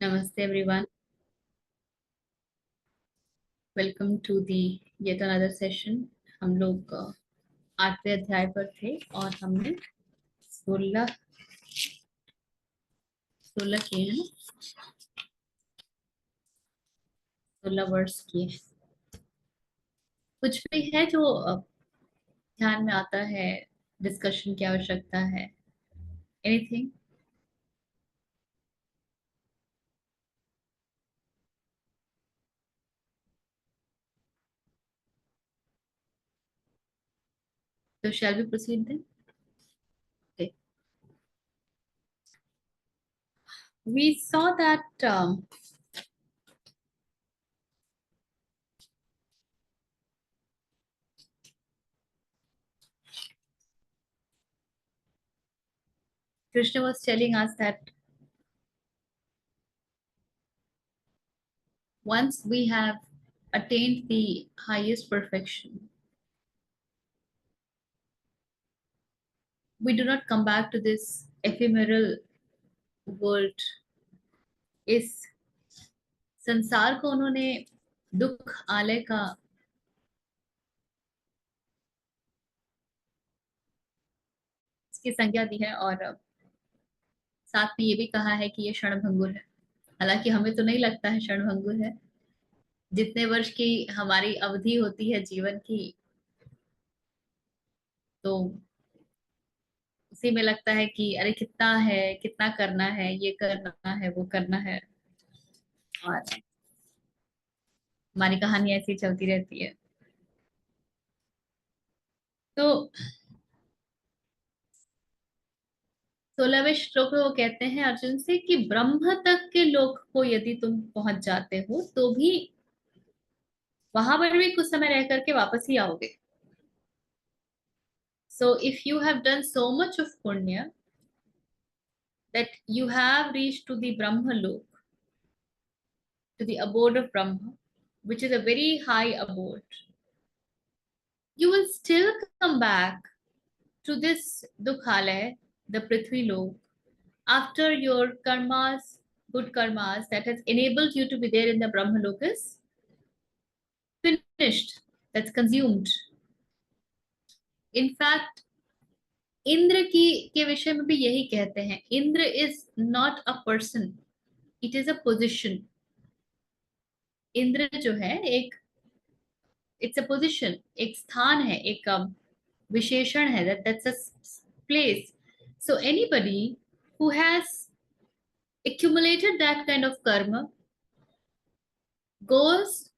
नमस्ते everyone. Welcome to the yet another session. हम लोग 8वें अध्याय पर थे और हमने 16 16 किए हैं ना, 16 वर्ड्स किए। कुछ भी है जो ध्यान में आता है, डिस्कशन की आवश्यकता है? एनीथिंग? तो shall we proceed then? Okay. We saw that Krishna was telling us that once we have attained the highest perfection, we do not come back to this ephemeral world। इस संसार को उन्होंने दुख आलय का इसकी संज्ञा दी है, और साथ में ये भी कहा है कि ये क्षणभंगुर है। हालांकि हमें तो नहीं लगता है क्षणभंगुर है। जितने वर्ष की हमारी अवधि होती है जीवन की, तो उसी में लगता है कि अरे कितना है, कितना करना है, ये करना है, वो करना है, और हमारी कहानी ऐसी चलती रहती है। तो 16वें श्लोक में वो कहते हैं अर्जुन से कि ब्रह्म तक के लोक को यदि तुम पहुंच जाते हो तो भी वहां पर भी कुछ समय रह करके वापस ही आओगे। So if you have done so much of punya that you have reached to the Brahma lok, to the abode of Brahma, which is a very high abode, you will still come back to this Dukhalaya, the Prithvi lok, after your karmas, good karmas that has enabled you to be there in the Brahma lok is finished, that's consumed. In fact, Indra की के विषय में भी यही कहते हैं, Indra is not a person, it is a position. Indra जो है एक, इट्स अ पोजिशन, एक स्थान है, एक विशेषण है, that's a place. So anybody who has accumulated that kind of karma goes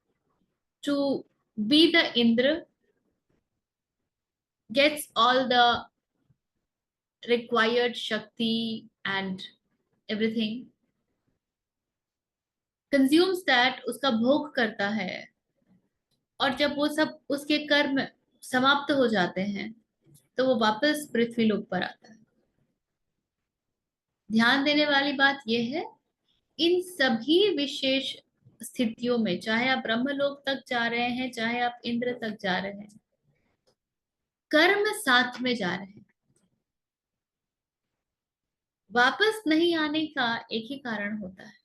to be the Indra, gets all the required shakti and everything, consumes that, उसका भोग करता है, और जब वो सब उसके कर्म समाप्त हो जाते हैं तो वो वापस पृथ्वी लोक पर आता है। ध्यान देने वाली बात यह है, इन सभी विशेष स्थितियों में, चाहे आप ब्रह्मलोक तक जा रहे हैं, चाहे आप इंद्र तक जा रहे हैं, कर्म साथ में जा रहे हैं। वापस नहीं आने का एक ही कारण होता है,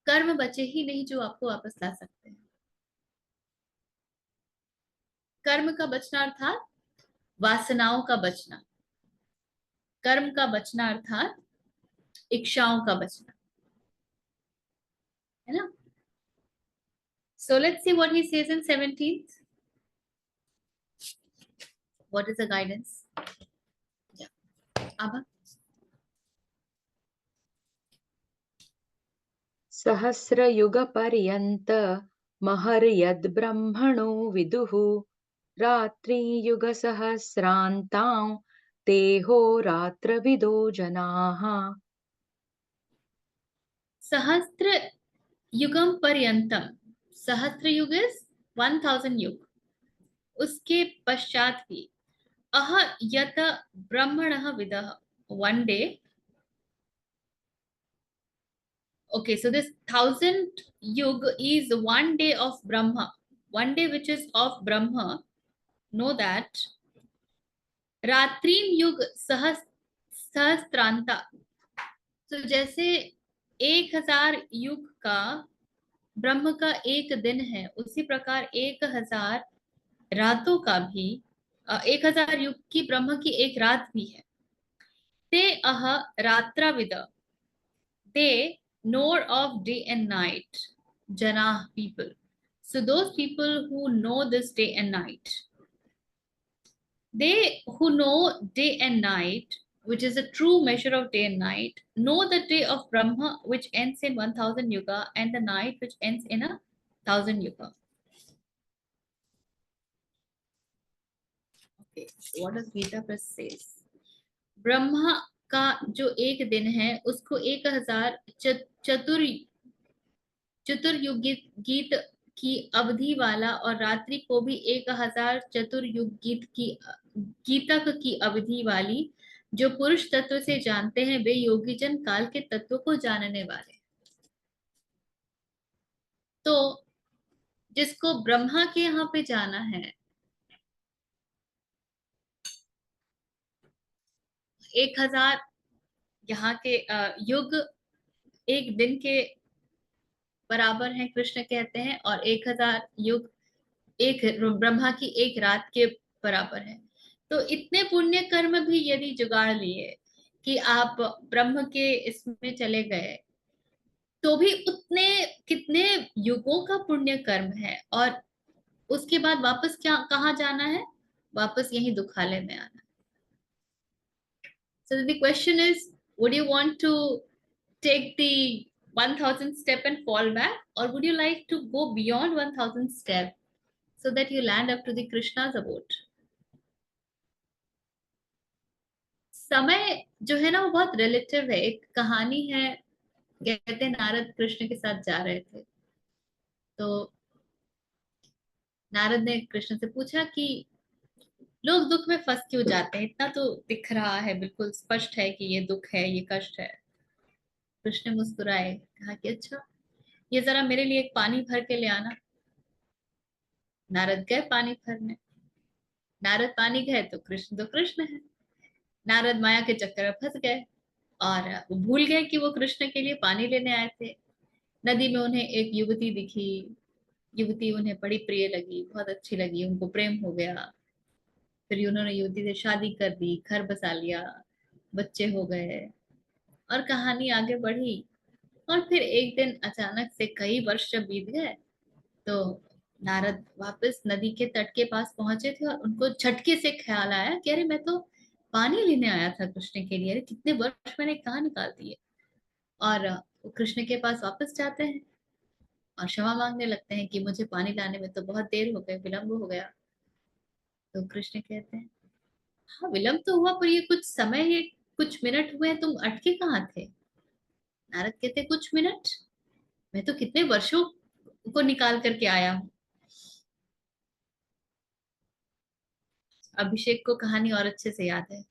कर्म बचे ही नहीं जो आपको वापस ला सकते हैं। कर्म का बचना अर्थात वासनाओं का बचना, कर्म का बचना अर्थात इच्छाओं का बचना, है ना? So let's see what he says in 17th. What is the guidance? Yeah. Abha? सहस्रयुगपर्यन्त महर्यद्ब्रह्मणो विदुः रात्रियुगसहस्रान्तां तेहोरात्रविदो जनाः। सहस्त्र युगम पर्यंतम, सहस्त्र युग इज 1000 युग, उसके पश्चात भी अह यत ब्रह्मणः विदः, one day। Okay, so this 1000 yug is one day of Brahma, one day which is of Brahma। Know that रात्रिम युग सहस्त्रांता, तो जैसे 1000 युग का ब्रह्म का एक दिन है, उसी प्रकार 1000 रातों का भी 1000 युग की ब्रह्म की एक रात भी है। ते अह रात्राविद, they know of day and night, Jana people. So those people who know this day and night, they who know day and night, which is a true measure of day and night, know the day of Brahma, which ends in 1000 yuga, and the night, which ends in 1000 yuga. Okay, so what does Gita Press says? Brahma का जो एक दिन है उसको 1000 चतुर चतुर्युगी गीत की अवधि वाला, और रात्रि को भी 1000 चतुर्युग गीतक की अवधि वाली, जो पुरुष तत्व से जानते हैं वे योगीजन काल के तत्व को जानने वाले। तो जिसको ब्रह्मा के यहाँ पे जाना है, 1000 यहाँ के युग एक दिन के बराबर है कृष्ण कहते हैं, और 1000 युग एक ब्रह्मा की एक रात के बराबर है। तो इतने पुण्य कर्म भी यदि जुगाड़ लिए कि आप ब्रह्म के इसमें चले गए, तो भी उतने कितने युगों का पुण्य कर्म है, और उसके बाद वापस क्या कहाँ जाना है? वापस यही दुखालय में आना। So the question is, would you want to take the 1000 step and fall back, or would you like to go beyond 1000 step so that you land up to the Krishna's abode? समय जो है ना वो बहुत relative है। एक कहानी है, कहते हैं नारद कृष्ण के साथ जा रहे थे, तो नारद ने कृष्ण से पूछा कि लोग दुख में फंस क्यों जाते हैं, इतना तो दिख रहा है, बिल्कुल स्पष्ट है कि ये दुख है, ये कष्ट है। कृष्ण मुस्कुराए, कहा कि अच्छा, ये जरा मेरे लिए एक पानी भर के ले आना। नारद गए पानी भरने। नारद पानी गए तो कृष्ण है। नारद माया के चक्कर में फंस गए, और वो भूल गए कि वो कृष्ण के लिए पानी लेने आए थे। नदी में उन्हें एक युवती दिखी, युवती उन्हें बड़ी प्रिय लगी, बहुत अच्छी लगी, उनको प्रेम हो गया। फिर उन्होंने युवती से शादी कर दी, घर बसा लिया, बच्चे हो गए, और कहानी आगे बढ़ी। और फिर एक दिन अचानक से कई वर्ष जब बीत गए, तो नारद वापस नदी के तट के पास पहुंचे थे, और उनको झटके से ख्याल आया कि अरे मैं तो पानी लेने आया था कृष्ण के लिए, अरे कितने वर्ष मैंने कहाँ निकाल दिए। और वो कृष्ण के पास वापस जाते हैं और क्षमा मांगने लगते हैं कि मुझे पानी लाने में तो बहुत देर हो गई, विलम्ब हो गया। तो कृष्ण कहते हैं, हाँ विलम्ब तो हुआ, पर ये कुछ समय, ये कुछ मिनट हुए हैं, तुम अटके कहाँ थे? नारद कहते, कुछ मिनट? मैं तो कितने वर्षों को निकाल करके आया हूँ। अभिषेक को कहानी और अच्छे से याद है,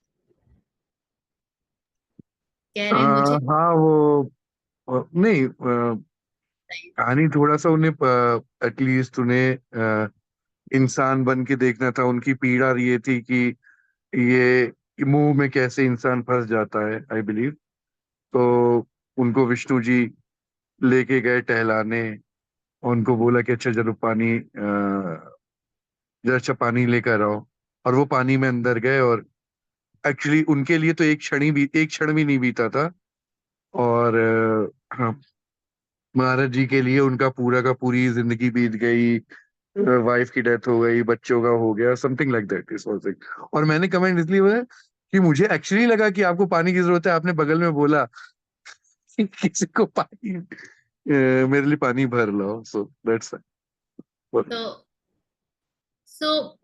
कह रहे हैं मुझे। हाँ वो नहीं कहानी थोड़ा सा उन्हें एटलीस्ट उन्हें इंसान बन के देखना था। उनकी पीड़ा ये थी कि ये मुंह में कैसे इंसान फंस जाता है, आई बिलीव। तो उनको विष्णु जी लेके गए टहलाने, और उनको बोला कि अच्छा चलो पानी जरा अच्छा पानी लेकर आओ। और वो पानी में अंदर गए, और एक्चुअली उनके लिए तो एक क्षण भी नहीं बीता था। और हाँ, महाराज जी के लिए उनका पूरा का पूरी जिंदगी बीत गई। वाइफ की डेथ हो गई, बच्चों का हो गया, something like that is thing. और मैंने कमेंट इसलिए बोला कि मुझे एक्चुअली लगा कि आपको पानी की जरूरत है, आपने बगल में बोला कि किसी को पानी मेरे लिए पानी भर लाओ, सो दैट्स तो सो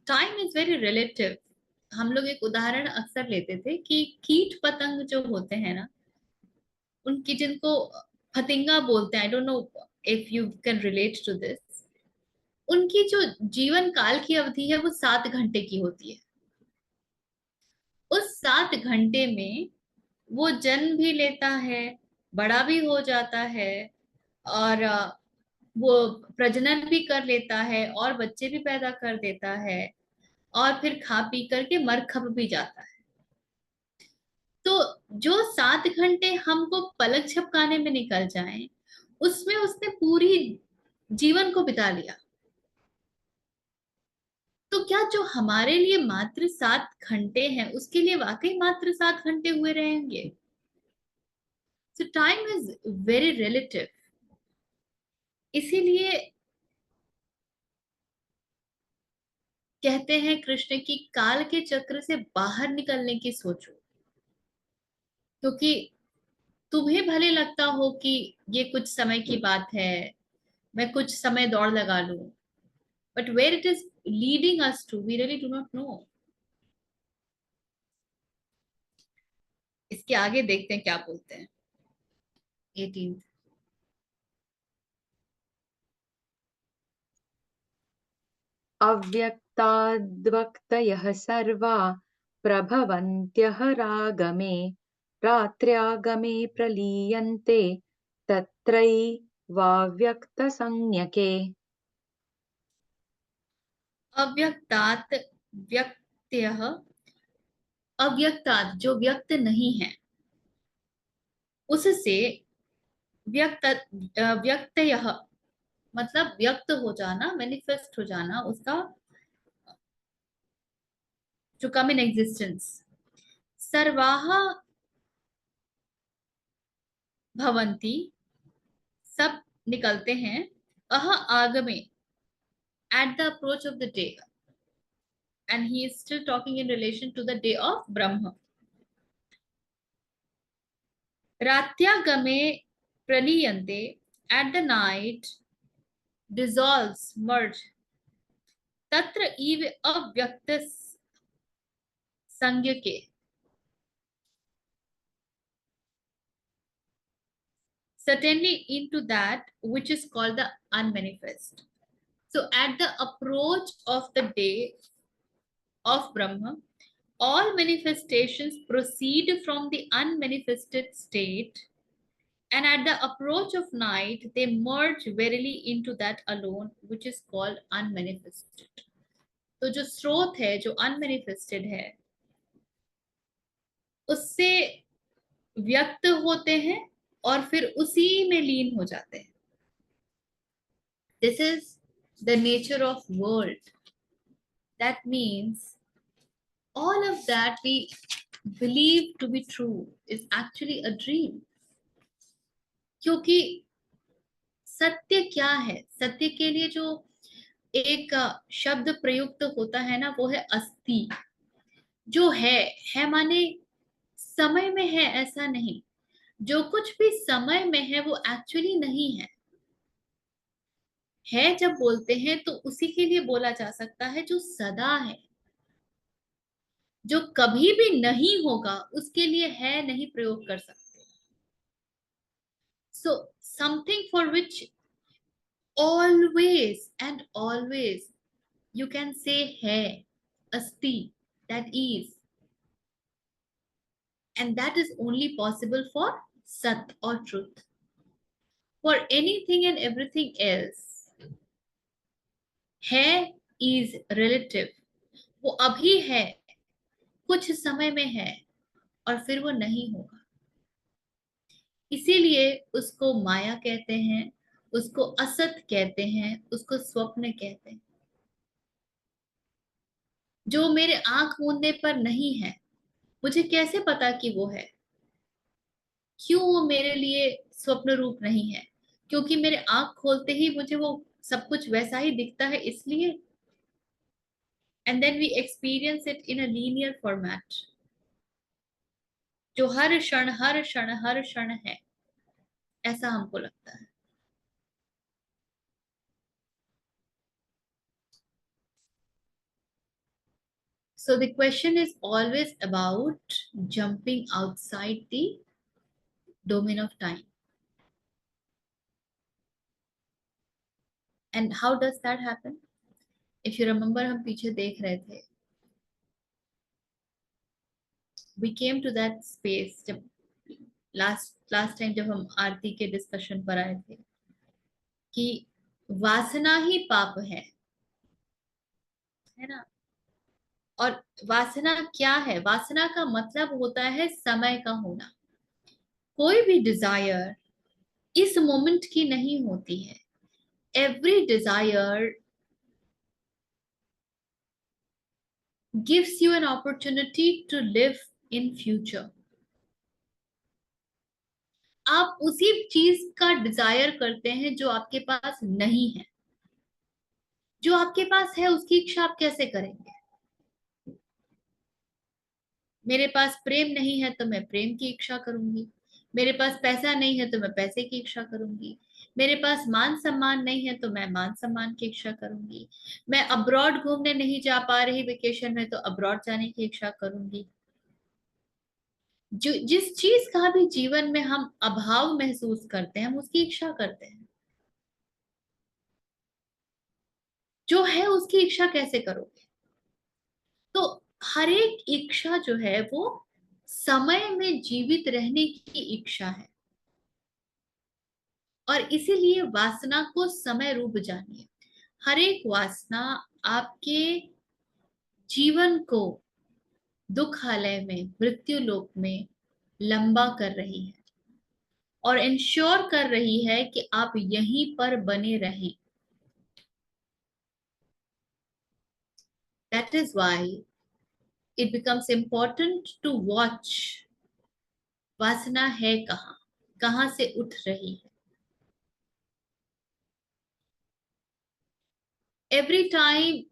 टाइम इज वेरी रिलेटिव। हम लोग एक उदाहरण अक्सर लेते थे कि कीट पतंग जो होते हैं ना, उनकी जिनको फतिंगा बोलते हैं, I don't know if you can relate to this, उनकी जो जीवन काल की अवधि है वो 7 घंटे की होती है। उस 7 घंटे में वो जन्म भी लेता है, बड़ा भी हो जाता है, और वो प्रजनन भी कर लेता है, और बच्चे भी पैदा कर देता है, और फिर खा पी करके मर खप भी जाता है। तो जो 7 घंटे हमको पलक झपकाने में निकल जाएं, उसमें उसने पूरी जीवन को बिता लिया। तो क्या जो हमारे लिए मात्र 7 घंटे हैं, उसके लिए वाकई मात्र 7 घंटे हुए रहेंगे? सो टाइम इज वेरी रिलेटिव। इसीलिए कहते हैं कृष्ण की काल के चक्र से बाहर निकलने की सोचो, क्योंकि तुम्हें भले लगता हो कि ये कुछ समय की बात है, मैं कुछ समय दौड़ लगा लूं, but where it is leading us to we really do not know. इसके आगे देखते हैं क्या बोलते हैं 18। अव्यक्ताद्वक्तयः सर्वा प्रभवन्त्यः रागमे रात्र्यागमे प्रलीयन्ते तत्रैवाव्यक्तसंज्ञके। अव्यक्तात् व्यक्तयः, अव्यक्तात् जो व्यक्त नहीं है उससे व्यक्त व्यक्तयः मतलब व्यक्त हो जाना, मैनिफेस्ट हो जाना, उसका to come in existence। सर्वाः भवन्ति सब निकलते हैं, अह आगमे at the approach of the day, and he is still talking in relation to the day of Brahma। रात्यागमे प्रलीयन्ते at the night dissolves merge, तत्र इव अव्यक्त संज्ञके, certainly into that which is called the unmanifest। So at the approach of the day of Brahma, all manifestations proceed from the unmanifested state, and at the approach of night, they merge verily into that alone which is called unmanifested। तो जो स्रोत है, जो unmanifested है, उससे व्यक्त होते हैं और फिर उसी में लीन हो जाते हैं। This is the nature of world। That means all of that we believe to be true is actually a dream। क्योंकि सत्य क्या है? सत्य के लिए जो एक शब्द प्रयुक्त होता है ना, वो है अस्ति। जो है माने समय में है ऐसा नहीं, जो कुछ भी समय में है वो एक्चुअली नहीं है। है जब बोलते हैं तो उसी के लिए बोला जा सकता है जो सदा है। जो कभी भी नहीं होगा उसके लिए है नहीं प्रयोग कर सकते। So something for which always and always you can say hai, asti, that is, and that is only possible for sat or truth। For anything and everything else, है is relative। वो अभी है, कुछ समय में है, और फिर वो नहीं होगा। इसीलिए उसको माया कहते हैं, उसको असत कहते हैं, उसको स्वप्न कहते हैं। जो मेरे आंख मूंदने पर नहीं है, मुझे कैसे पता कि वो है? क्यों वो मेरे लिए स्वप्न रूप नहीं है? क्योंकि मेरे आंख खोलते ही मुझे वो सब कुछ वैसा ही दिखता है, इसलिए। And then we experience it in a linear format, जो हर क्षण हर क्षण हर क्षण है, ऐसा हमको लगता है। So the question is always about jumping outside the domain of time। And how does that happen? If you remember, हम पीछे देख रहे थे, we came to that space जब last time जब हम आरती के डिस्कशन पर आए थे, कि वासना ही पाप है ना? और वासना क्या है? वासना का मतलब होता है समय का होना। कोई भी डिजायर इस मोमेंट की नहीं होती है। Every desire gives you an opportunity to live in future. आप उसी चीज का डिजायर करते हैं जो आपके पास नहीं है। जो आपके पास है उसकी इच्छा आप कैसे करेंगे? मेरे पास प्रेम नहीं है तो मैं प्रेम की इच्छा करूंगी। मेरे पास पैसा नहीं है तो मैं पैसे की इच्छा करूंगी। मेरे पास मान सम्मान नहीं है तो मैं मान सम्मान की इच्छा करूंगी। मैं अब्रॉड घूमने नहीं जा पा रही वेकेशन में तो अब्रॉड जाने की इच्छा करूंगी। जो जिस चीज का भी जीवन में हम अभाव महसूस करते हैं हम उसकी इच्छा करते हैं। जो है उसकी इच्छा कैसे करोगे? तो हर एक इच्छा जो है वो समय में जीवित रहने की इच्छा है। और इसीलिए वासना को समय रूप जानिए। हर एक वासना आपके जीवन को दुखालय में, मृत्यु लोक में लंबा कर रही है और इंश्योर कर रही है कि आप यहीं पर बने रहें। That is why it becomes important to watch वासना है कहाँ, कहाँ से उठ रही है। Every time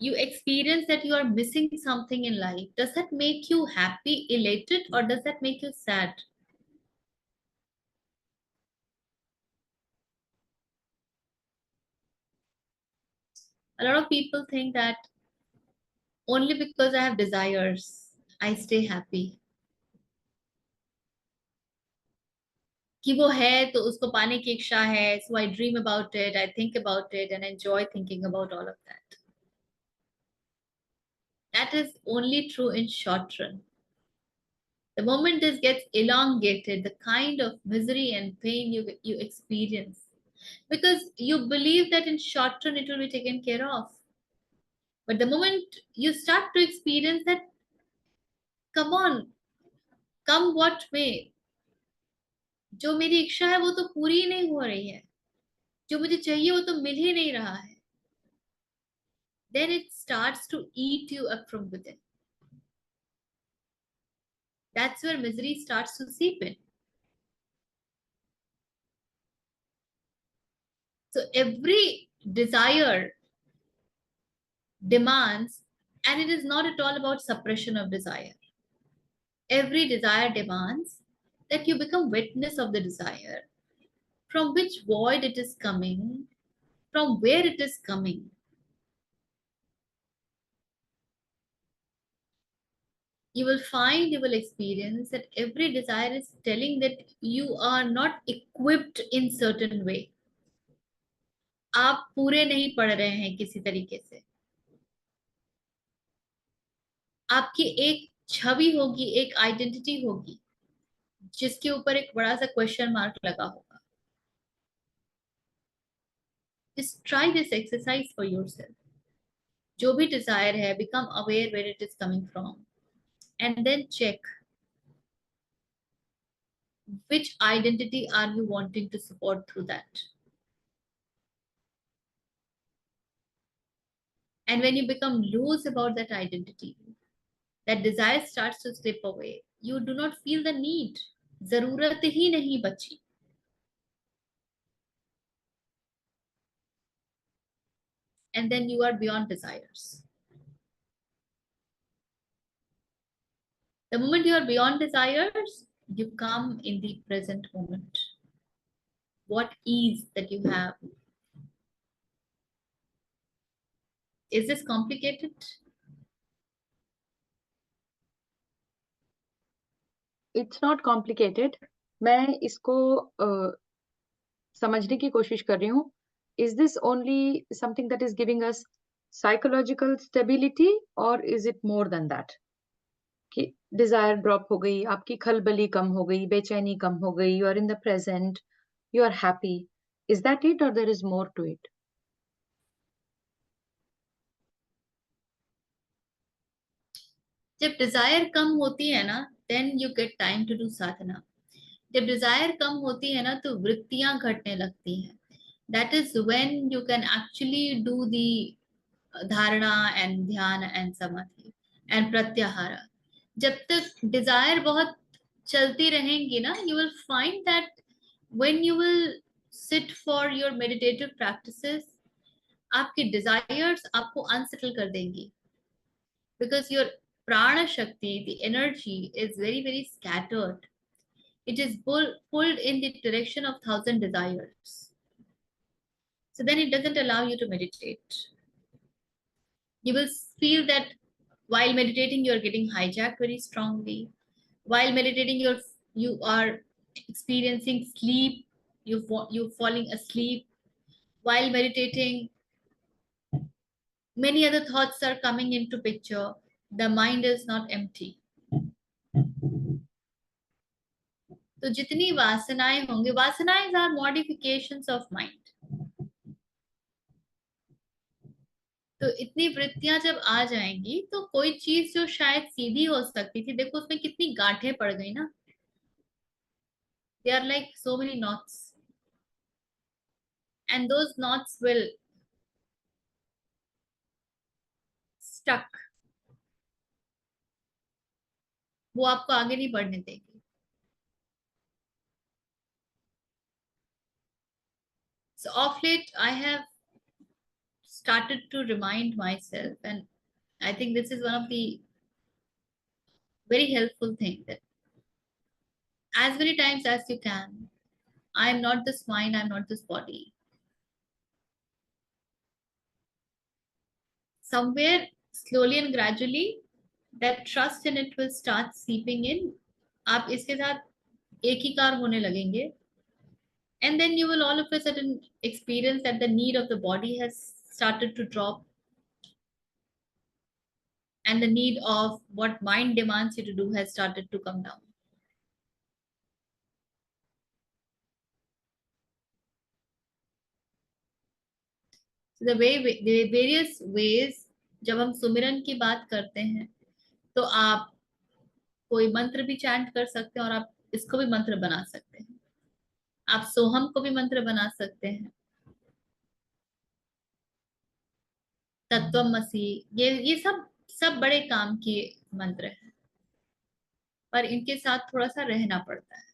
you experience that you are missing something in life, does that make you happy, elated, or does that make you sad? A lot of people think that only because I have desires, I stay happy. कि वो है तो उसको पाने की इच्छा है, so I dream about it, I think about it, and enjoy thinking about all of that. That is only true in short run. The moment this gets elongated, the kind of misery and pain you experience, because you believe that in short run it will be taken care of. But the moment you start to experience that, come on, come what may, जो मेरी इच्छा है वो तो पूरी ही नहीं हो रही है, जो मुझे चाहिए वो तो मिल ही नहीं रहा है, then it starts to eat you up from within. That's where misery starts to seep in. So every desire demands, and it is not at all about suppression of desire. Every desire demands that you become witness of the desire, from which void it is coming, from where it is coming. You will find, you will experience that every desire is telling that you are not equipped in certain way. आप पूरे नहीं पढ़ रहे हैं किसी तरीके से। आपकी एक छवि होगी, एक आइडेंटिटी होगी जिसके ऊपर एक बड़ा सा क्वेश्चन मार्क लगा होगा। Just try this exercise for yourself. जो भी desire है, become aware where it is coming from, and then check which identity are you wanting to support through that. And when you become loose about that identity, that desire starts to slip away. You do not feel the need. जरूरत ही नहीं बची. And then you are beyond desires. The moment you are beyond desires, you come in the present moment. What ease that you have. Is this complicated? It's not complicated. मैं इसको समझने की कोशिश कर रही हूँ. Is this only something that is giving us psychological stability, or is it more than that? कि Dzire drop हो गई, आपकी खलबली कम हो गई, बेचैनी कम हो गई, you are in the present, you are happy. Is that it, और there is more to it? जब डिजायर कम होती है ना, then you get time to do sadhana. जब डिजायर कम होती है ना, तो वृत्तियां घटने लगती हैं. That is when you can actually do the धारणा एंड ध्यान एंड समाधि एंड प्रत्याहार. जब तक डिजायर बहुत चलती रहेंगी ना, you will find that when you will sit for your meditative practices, आपकी डिजायर्स आपको अनसेटल कर देंगी. Because your prana shakti, the energy is very very scattered. It is pulled in the direction of thousand desires. So then it doesn't allow you to meditate. You will feel that while meditating you are getting hijacked very strongly. While meditating you are experiencing sleep. You're falling asleep while meditating. Many other thoughts are coming into picture. The mind is not empty. तो जितनी वासनाएं होंगे, वासनाएं are modifications of mind. तो इतनी वृत्तियां जब आ जाएंगी, तो कोई चीज जो शायद सीधी हो सकती थी, देखो उसमें कितनी गांठें पड़ गई ना. They are like so many knots, and those knots will stuck. वो आपको आगे नहीं बढ़ने देगी. So of late I have started to remind myself, and I think this is one of the very helpful thing, that as many times as you can, I am not this mind, I am not this body. Somewhere slowly and gradually that trust in it will start seeping in. आप इसके साथ एकीकार होने लगेंगे, and then you will all of a sudden experience that the need of the body has started to drop, and the need of what mind demands you to do has started to come down. So the various ways, जब हम सुमिरन की बात करते हैं, तो आप कोई मंत्र भी चैंट कर सकते हैं, और आप इसको भी मंत्र बना सकते हैं. आप सोहम को भी मंत्र बना सकते हैं. तत्वमसि, ये सब सब बड़े काम के मंत्र हैं, पर इनके साथ थोड़ा सा रहना पड़ता है.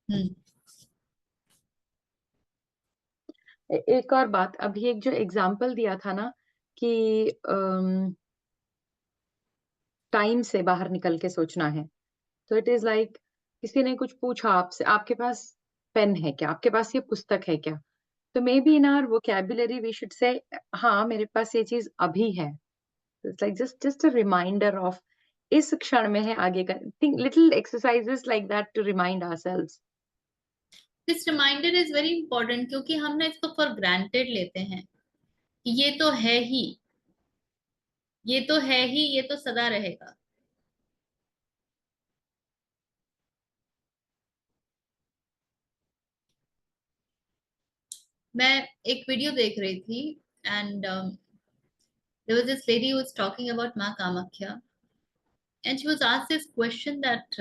हम्म. एक और बात, अभी एक जो एग्जाम्पल दिया था ना कि टाइम से बाहर निकल के सोचना है, तो इट इज लाइक किसी ने कुछ पूछा आपसे, आपके पास पेन है क्या, आपके पास ये पुस्तक है क्या, तो maybe in our vocabulary we should say हाँ मेरे पास ये चीज अभी है. It's like just a reminder of इस क्षण में है, आगे का think little exercises like that to remind ourselves. This reminder is very important, क्योंकि हम ना इसको फॉर ग्रांटेड लेते हैं कि ये तो है ही, ये तो है ही, ये तो सदा रहेगा. मैं एक वीडियो देख रही थी, and there was this lady who was talking about Ma Kamakhya, and she was asked this question that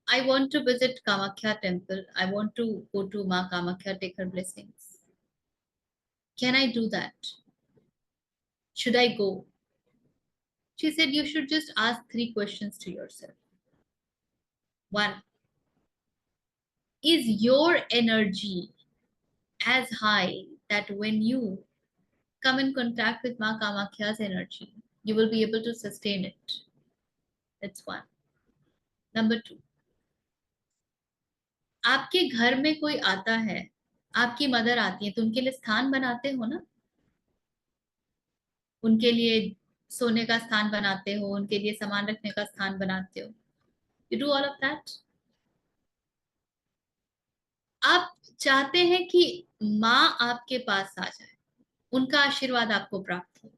I want to visit Kamakhya temple, I want to go to Ma Kamakhya, take her blessings. Can I do that? Should I go? She said you should just ask 3 questions to yourself. 1, is your energy as high that when you come in contact with Ma Kamakhya's energy, you will be able to sustain it? That's 1. Number 2, आपके घर में कोई आता है, आपकी mother आती है, तो उनके लिए स्थान बनाते हो ना, उनके लिए सोने का स्थान बनाते हो, उनके लिए सामान रखने का स्थान बनाते हो. You do all of that. आप चाहते हैं कि माँ आपके पास आ जाए, उनका आशीर्वाद आपको प्राप्त हो,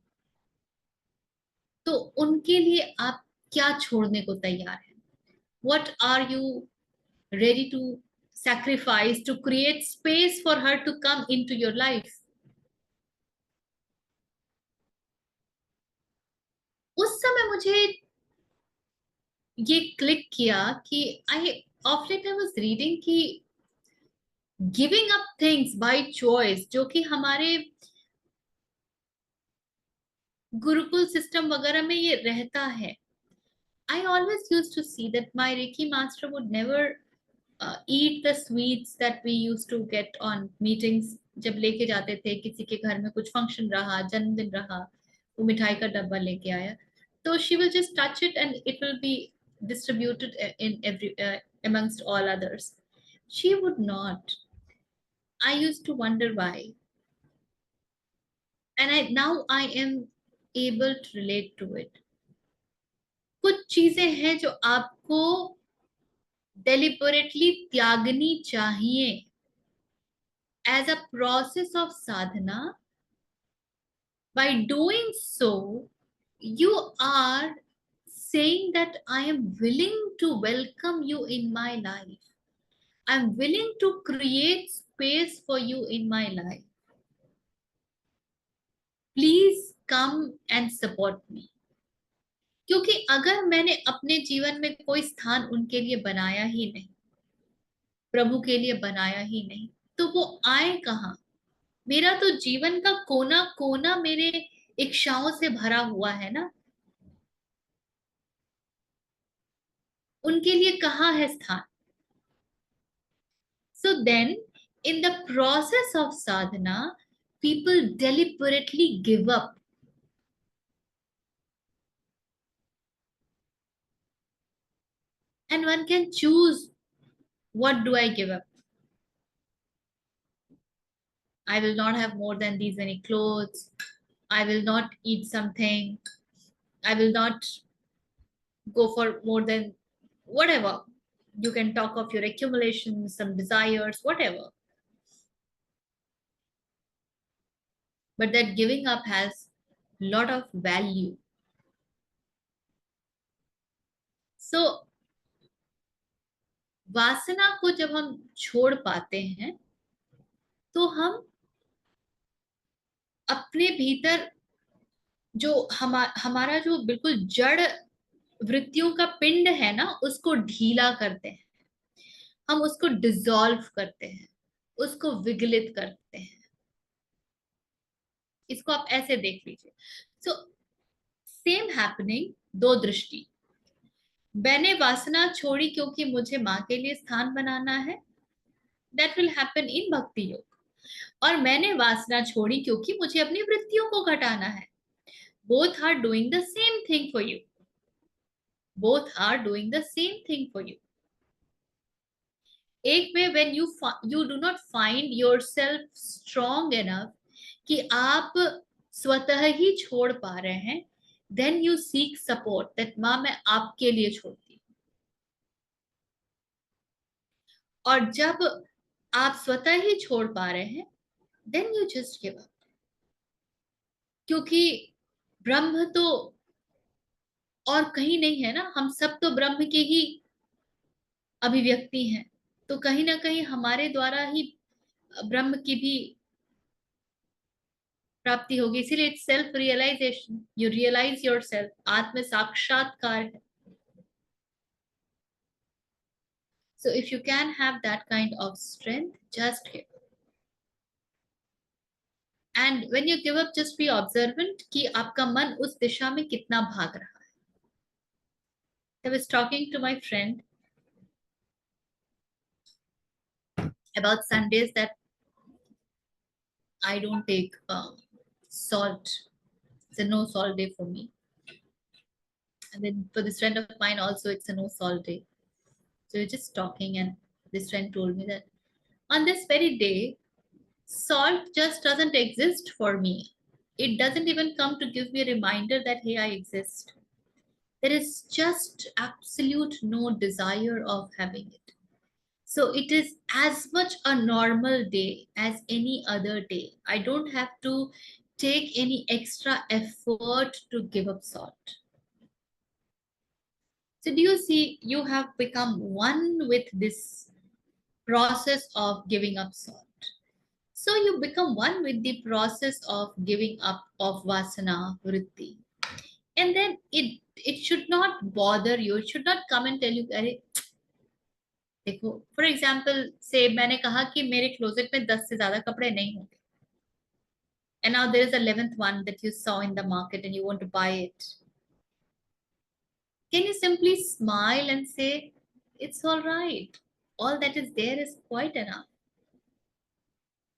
तो उनके लिए आप क्या छोड़ने को तैयार हैं? What are you ready to sacrifice to create space for her to come into your life. उस समय मुझे ये क्लिक किया कि of late I was reading कि giving up things by choice, जो कि हमारे गुरुकुल सिस्टम वगैरह में ये रहता है. I always used to see that my Reiki master would never eat the sweets that we used to get on meetings. जब लेके जाते थे किसी के घर में कुछ फंक्शन रहा, जन्मदिन रहा, वो मिठाई का डब्बा लेके आया, तो she will just touch it and it will be distributed in every amongst all others. She would not. I used to wonder why, and now I am able to relate to it. कुछ चीजें हैं जो आपको deliberately त्यागनी चाहिए as a process of sadhana. By doing so, you are saying that I am willing to welcome you in my life. I'm willing to create space for you in my life. Please come and support me. क्योंकि अगर मैंने अपने जीवन में कोई स्थान उनके लिए बनाया ही नहीं, प्रभु के लिए बनाया ही नहीं, तो वो आए कहाँ? मेरा तो जीवन का कोना कोना मेरे इच्छाओं से भरा हुआ है ना, उनके लिए कहाँ है स्थान? So then, in the process of sadhana, people deliberately give up. And one can choose, what do I give up? I will not have more than these many clothes. I will not eat something. I will not go for more than whatever. You can talk of your accumulations, some desires, whatever. But that giving up has a lot of value. So, वासना को जब हम छोड़ पाते हैं तो हम अपने भीतर जो हमारा जो बिल्कुल जड़ वृत्तियों का पिंड है ना, उसको ढीला करते हैं, हम उसको डिसॉल्व करते हैं, उसको विगलित करते हैं. इसको आप ऐसे देख लीजिए. सो सेम हैपनिंग, दो दृष्टि. मैंने वासना छोड़ी क्योंकि मुझे माँ के लिए स्थान बनाना है, दैट विल हैपन इन भक्ति योग. और मैंने वासना छोड़ी क्योंकि मुझे अपनी वृत्तियों को घटाना है. Both are doing the same thing for you. Both are doing the same thing for you. एक में when you do not find yourself strong enough कि आप स्वतः ही छोड़ पा रहे हैं, then you seek support that माँ मैं आपके लिए छोड़ती हूँ. और जब आप स्वतः ही छोड़ पा रहे हैं, then you just give up. क्योंकि ब्रह्म तो और कहीं नहीं है ना, हम सब तो ब्रह्म के ही अभिव्यक्ति हैं, तो कहीं ना कहीं हमारे द्वारा ही ब्रह्म की भी प्राप्ति होगी. इसीलिए self realisation, you realise yourself, आत्म साक्षात्कार है. So if you can have that kind of strength, just give. And when you give up, just be observant कि आपका मन उस दिशा में कितना भाग रहा है. I was talking to my friend about Sundays that I don't take salt. It's a no salt day for me. And then for this friend of mine also, it's a no salt day. So we're just talking, and this friend told me that on this very day, salt just doesn't exist for me. It doesn't even come to give me a reminder that, hey, I exist. There is just absolute no desire of having it. So it is as much a normal day as any other day. I don't have to take any extra effort to give up salt. So do you see, you have become one with this process of giving up salt. So you become one with the process of giving up of vasana vritti. And then it should not bother you. It should not come and tell you, अरे देखो, for example से मैंने कहा कि मेरे closet में 10 से ज्यादा कपड़े नहीं होंगे, and now there is 11th one that you saw in the market and you want to buy it. Can you simply smile and say, it's all right, all that is there is quite enough,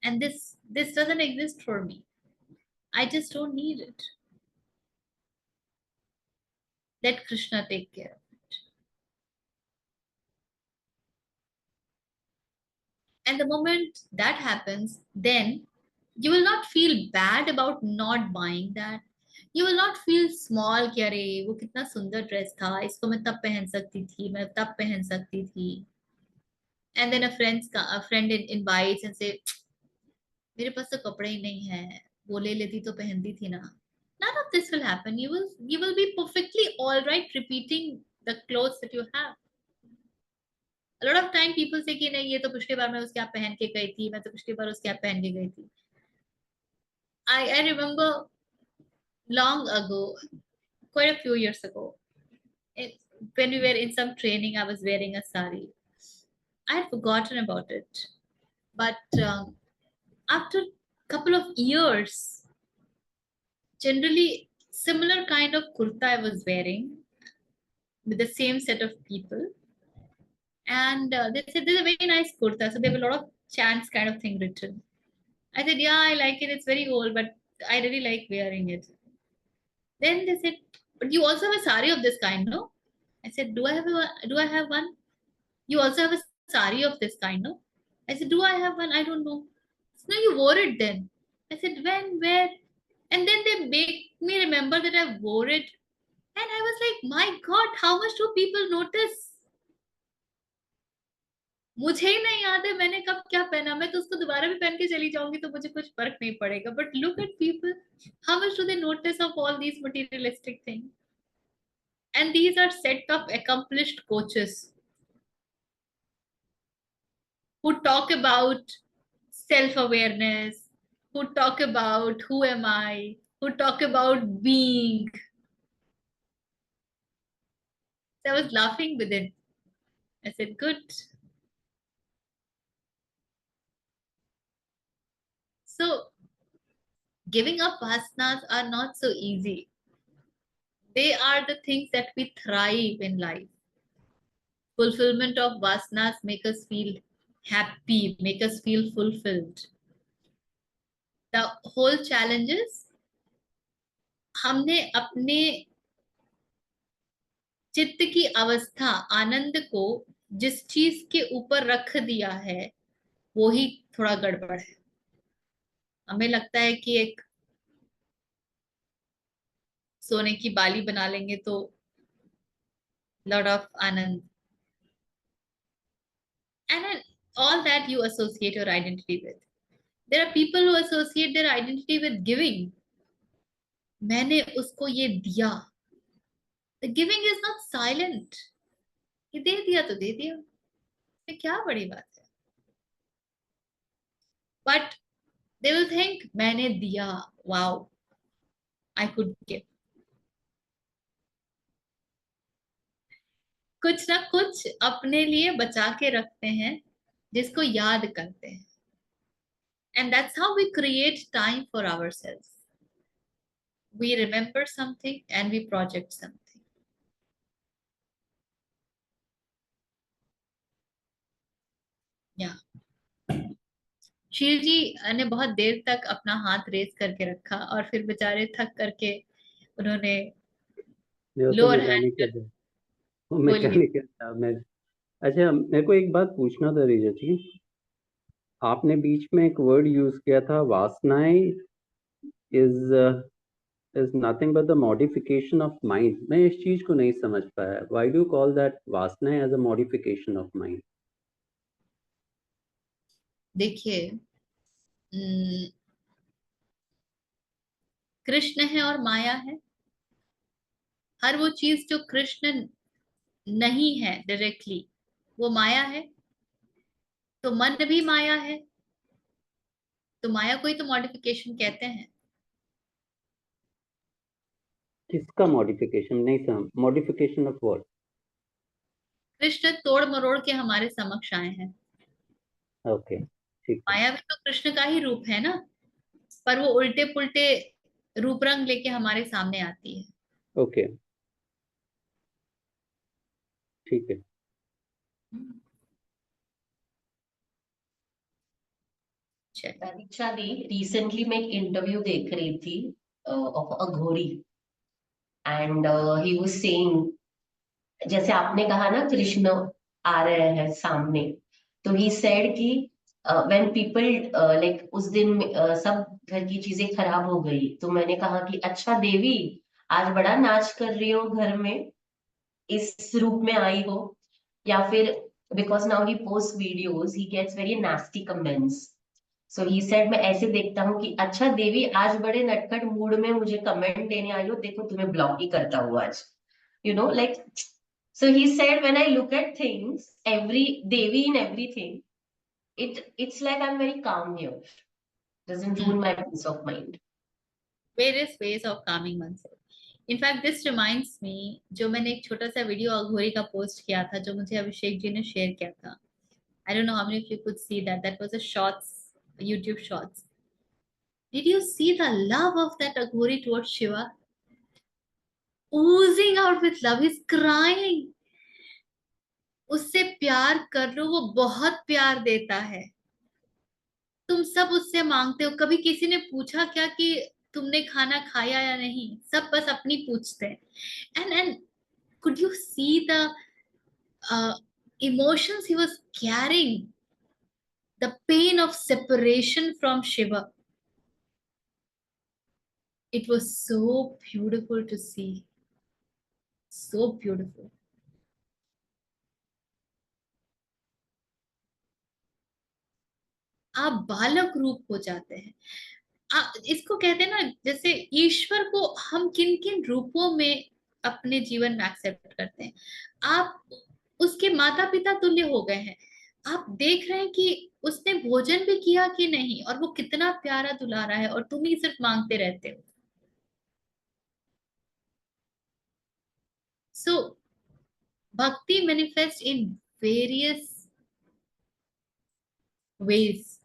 and this doesn't exist for me, I just don't need it. Let Krishna take care of it. And the moment that happens, then you will not feel bad about not buying that. You will not feel small कि अरे वो कितना सुंदर dress था, इसको मैं तब पहन सकती थी, मैं तब पहन सकती थी. And then a friend invites and say, मेरे पास तो कपड़े ही नहीं है, वो ले लेती तो पहनती थी ना. None of this will happen. You will be perfectly all right repeating the clothes that you have. A lot of time people say कि नहीं, ये तो पिछली बार मैं उसके यहाँ पहन के गई थी, मैं तो पिछली बार उसके यहाँ पहन के गई थी. I remember long ago, quite a few years ago, when we were in some training, I was wearing a sari. I had forgotten about it, but after a couple of years, generally similar kind of kurta I was wearing with the same set of people, and they said this is a very nice kurta, so they have a lot of chants kind of thing written. I said, yeah, I like it, it's very old, but I really like wearing it. Then they said, but you also have a sari of this kind, no? I said, do I have one? You also have a sari of this kind, no? I said, do I have one? I don't know. No, you wore it then. I said, when, where? And then they make me remember that I wore it. And I was like, my God, how much do people notice? मुझे ही नहीं याद है मैंने कब क्या पहना, मैं तो उसको दोबारा भी पहन के चली जाऊंगी तो मुझे कुछ फर्क नहीं पड़ेगा. But look at people, how much do they notice of all these materialistic things? And these are set of accomplished coaches who talk about self-awareness, who talk about who am I, who talk about being. So I was laughing with it. I said, good. So giving up vasanas are not so easy. They are the things that we thrive in life. Fulfillment of vasanas make us feel happy, make us feel fulfilled. The whole challenge is हमने अपने चित्त की अवस्था, आनंद को जिस चीज के ऊपर रख दिया है वो ही थोड़ा गड़बड़ है. हमें लगता है कि एक सोने की बाली बना लेंगे तो lot of Anand, and then all that you associate your identity with. There are people who associate their identity with giving. मैंने उसको ये दिया. The giving is not silent. ये दे दिया तो दे दिया, ये क्या बड़ी बात है. But they will think मैंने दिया, wow, I could give. कुछ ना कुछ अपने लिए बचा के रखते हैं जिसको याद करते हैं. And that's how we create time for ourselves. We remember something and we project something. Yeah. शील जी ने बहुत देर तक अपना हाथ रेस करके रखा और फिर बेचारे थक करके उन्होंने लोअर हैंड मैकेनिकल था मैं. अच्छा, मेरे को एक बात पूछना था रीजा जी, आपने बीच में एक वर्ड यूज किया था, वासनाएं is nothing but the modification of mind. मैं इस चीज को नहीं समझ पाया. Why do you call that वासनाएं as a modification of mind? देखिए, कृष्ण है और माया है. हर वो चीज जो कृष्ण नहीं है डायरेक्टली, वो माया है. तो मन भी माया है, तो माया को ही तो मॉडिफिकेशन कहते हैं। किसका मॉडिफिकेशन? नहीं समझ, मॉडिफिकेशन ऑफ व्हाट? कृष्ण तोड़ मरोड़ के हमारे समक्ष आए हैं। ओके, ठीक है। माया भी तो कृष्ण का ही रूप है ना, पर वो उल्टे पुल्टे रूप रंग लेके हमारे सामने आती है। ओके, ठीक है। चलिए। दीक्षा दी, रिसेंटली मैं एक इंटरव्यू देख रही थी of Aghori, and he was saying, जैसे आपने कहा ना कृष्ण आ रहे हैं सामने, तो ही सेड कि व्हेन पीपल लाइक उस दिन सब घर की चीजें खराब हो गई, तो मैंने कहा कि अच्छा देवी, आज बड़ा नाच कर रही हो घर में, इस रूप में आई हो। या फिर because now he post videos, he gets very nasty comments, so he said मैं ऐसे देखता हूँ कि अच्छा देवी, आज बड़े नटखट मूड में मुझे कमेंट देने आई हो, देखो तुम्हें ब्लॉक ही करता हूँ आज, you know like. So he said, when I look at things, every Devi in everything, it's like I'm very calm here. Doesn't ruin my peace of mind. Various ways of calming oneself. In fact, this reminds me, जो मैंने एक छोटा सा video अघोरी का post किया था, जो मुझे अभिषेक जी ने शेयर किया था. I don't know how many of you could see that. That was a shorts, YouTube shorts. Did you see the love of that Aghori towards Shiva? Oozing out with love. He's crying. उससे प्यार कर लो, वो बहुत प्यार देता है. तुम सब उससे मांगते हो. कभी किसी ने पूछा क्या कि तुमने खाना खाया या नहीं? सब बस अपनी पूछते हैं. And could you see the emotions he was carrying? The pain of separation from Shiva. It was so beautiful to see. So beautiful. आप बालक रूप हो जाते हैं. इसको कहते हैं ना, जैसे ईश्वर को हम किन किन रूपों में अपने जीवन में एक्सेप्ट करते हैं. आप उसके माता पिता तुल्य हो गए हैं. आप देख रहे हैं कि उसने भोजन भी किया कि नहीं, और वो कितना प्यारा दुलारा है, और तुम ही सिर्फ मांगते रहते हो. सो भक्ति manifest in various ways.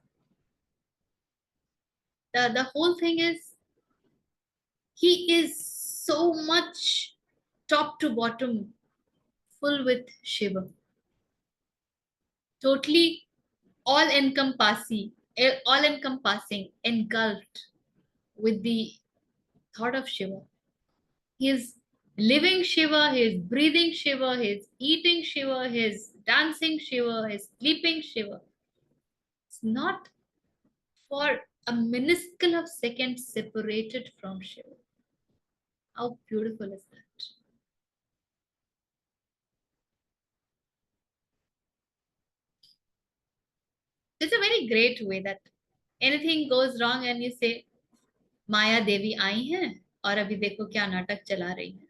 The whole thing is, he is so much top to bottom full with Shiva, totally all encompassing, engulfed with the thought of Shiva. He is living Shiva, he is breathing Shiva, he is eating Shiva, he is dancing Shiva, he is sleeping Shiva. It's not for a minuscule of second separated from Shiva. How beautiful is that? It's a very great way that anything goes wrong and you say, माया देवी आई हैं और अभी देखो क्या नाटक चला रही है.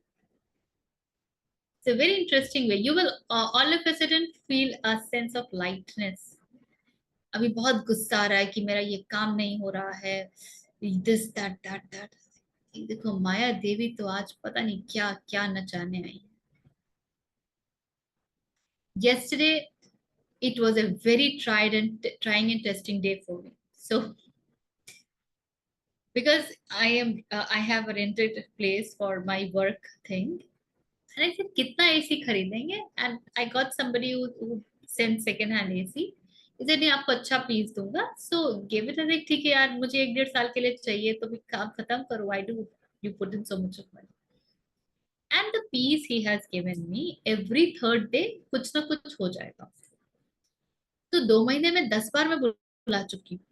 It's a very interesting way. You will all of a sudden feel a sense of lightness. अभी बहुत गुस्सा आ रहा है कि मेरा ये काम नहीं हो रहा है, this that that that. देखो माया देवी तो आज पता नहीं क्या क्या नचाने आई. Yesterday it was a very trying and testing day for me. So because I have a rented place for my work thing, and I said कितना AC खरीदेंगे, and I got somebody who sent second hand AC. इसे नहीं आपको अच्छा piece दूंगा, so give it. like ठीक है यार, मुझे 1-1.5 साल के लिए चाहिए, तो भी काम खत्म करो. Why do you put in so much of money? And the piece he has given me, every third day कुछ ना कुछ हो जाएगा. तो 2 महीने में 10 बार मैं बुला चुकी हूँ.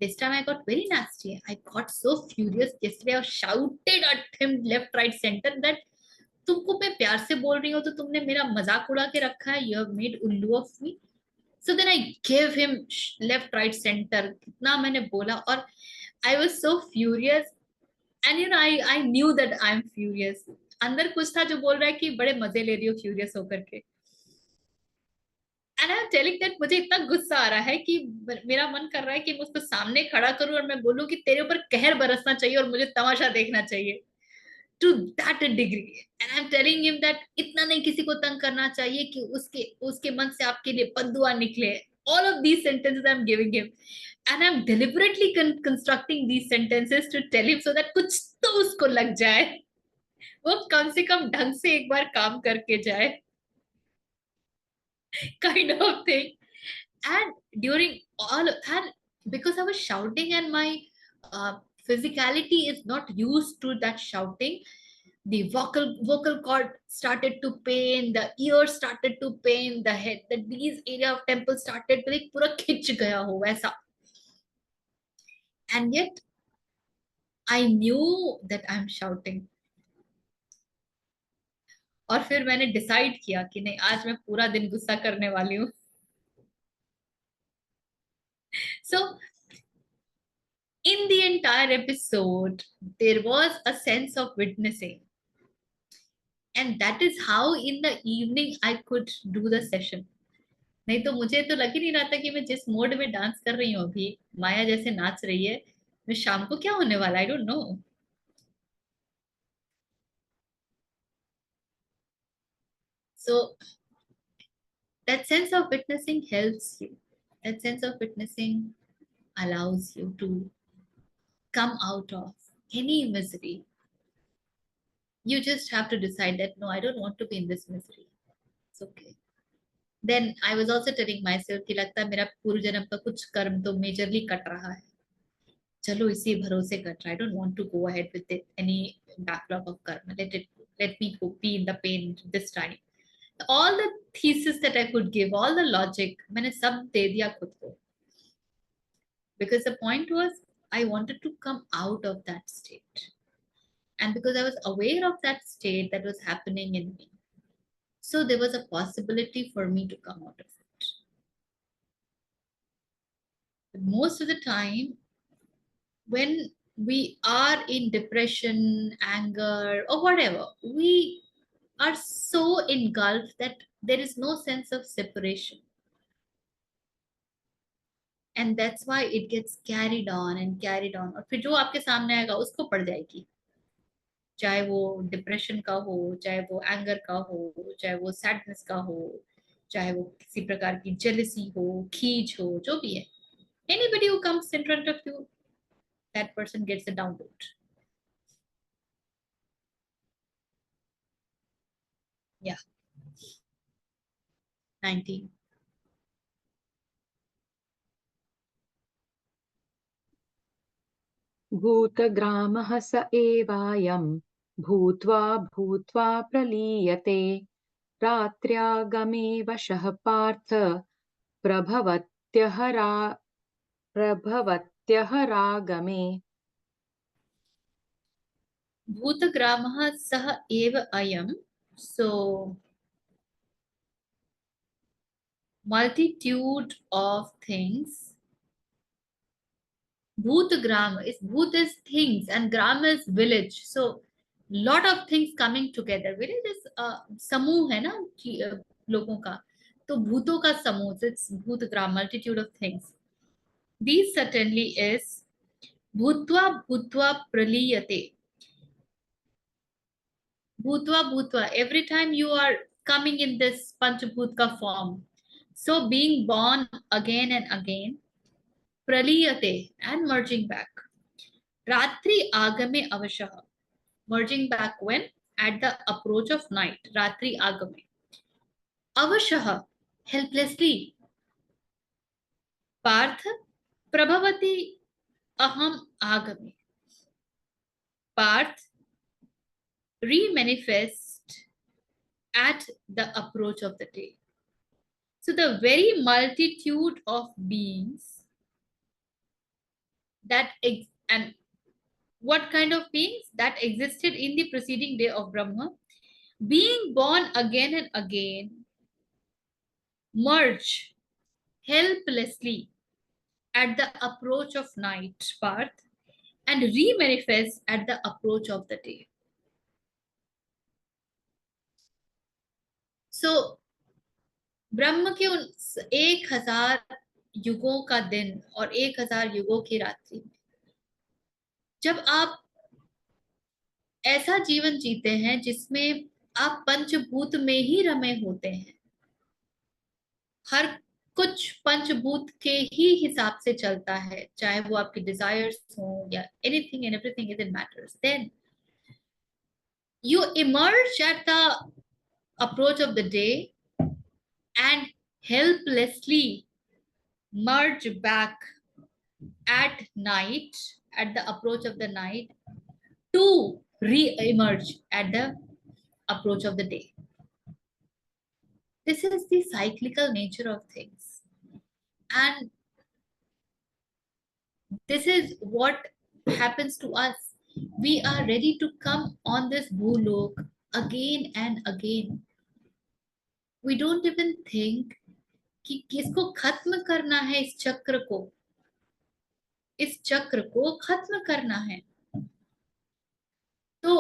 This time I got very nasty. I got so furious yesterday. I shouted at him left, right, center that तुमको मैं प्यार से बोल रही हूँ तो तुमने मेरा मजाक उड़ा के रखा है. You have made ullu of me. So then I gave him left, right, center. कितना मैंने बोला, और I was so furious. And you know, I knew that I'm furious. अंदर कुछ था जो बोल रहा है कि बड़े मजे ले रही हो furious होकर के. And I'm telling that मुझे इतना गुस्सा आ रहा है कि मेरा मन कर रहा है कि मैं उसको सामने खड़ा करूं और मैं बोलूं कि तेरे ऊपर कहर बरसना चाहिए और मुझे तमाशा देखना चाहिए, to that degree. And I'm telling him that इतना नहीं किसी को तंग करना चाहिए कि उसके उसके मन से आपके लिए बद्दुआ निकले. All of these sentences I'm giving him, and I'm deliberately constructing these sentences to tell him so that कुछ तो उसको लग जाए, वो कम से कम ढंग से एक बार काम करके जाए, kind of thing. And during all, and because I was shouting and my physicality is not used to that shouting, the vocal cord started to pain, the ears started to pain, the head, the these area of temple started to like पूरा खिंच गया हो वैसा. And yet I knew that I'm shouting. और फिर मैंने decide किया कि नहीं, आज मैं पूरा दिन गुस्सा करने वाली हूँ. So in the entire episode, there was a sense of witnessing. And that is how in the evening I could do the session. नहीं तो मुझे तो लग ही नहीं रहा था कि मैं जिस मोड में डांस कर रही हूँ अभी, माया जैसे नाच रही है, मैं शाम को क्या होने वाला, आई don't no. So that sense of witnessing helps you. That sense of witnessing allows you to come out of any misery. You just have to decide that no, I don't want to be in this misery. It's okay. Then I was also telling myself कि लगता है मेरा पूर्व जन्म का कुछ कर्म तो मेजरली कट रहा है, चलो इसी भरोसे कट रहा है. I don't want to go ahead with it, any backlog of karma. Let me go be in the pain this time. All the thesis that I could give, all the logic, मैंने सब दे दिया खुद को. Because the point was, I wanted to come out of that state. And because I was aware of that state that was happening in me, so there was a possibility for me to come out of it. But most of the time, when we are in depression, anger, or whatever, we are so engulfed that there is no sense of separation. And that's why it gets carried on and carried on. और फिर जो आपके सामने आएगा उसको पड़ जाएगी, चाहे वो डिप्रेशन का हो, चाहे वो एंगर का हो, चाहे वो सैडनेस का हो, चाहे वो किसी प्रकार की जेलसी हो, खींच हो, जो भी है. Anybody who comes in front of you, that person gets a download. Yeah. 19. भूतग्रामः स एवायं भूत्वा भूत्वा प्रलीयते रात्र्यागमे वशः पार्थ प्रभवत्यः रागमे. भूतग्रामः सः एव अयम्. So multitude of things. Bhutgram is, Bhut is things and Gram is village. So lot of things coming together. Village is समूह है ना लोगों का, तो भूतों का समूह. It's Bhutgram, multitude of things. These certainly is Bhutva Bhutva Praliyate. Bhutva Bhutva. Every time you are coming in this Panchabhutka form, so being born again and again, Praliyate, and merging back. Ratri Agame Avashaha. Merging back when? At the approach of night. Ratri Agame. Avashaha. Helplessly. Parth Prabhavati Aham Agame. Parth re-manifest at the approach of the day. So the very multitude of beings that and what kind of beings that existed in the preceding day of Brahma, being born again and again, merge helplessly at the approach of night, Parth, and re-manifest at the approach of the day. So ब्रह्म के उन 1000 युगों का दिन और 1000 युगों की रात्रि में जब आप ऐसा जीवन जीते हैं जिसमें आप पंचभूत में ही रमे होते हैं, हर कुछ पंचभूत के ही हिसाब से चलता है, चाहे वो आपकी डिजायर्स हो या anything and everything is in matters, then you emerge at the approach of the day and helplessly merge back at night, at the approach of the night, to re-emerge at the approach of the day. This is the cyclical nature of things, and this is what happens to us. We are ready to come on this bhulok again and again. We don't even think कि किसको खत्म करना है, इस चक्र को खत्म करना है। तो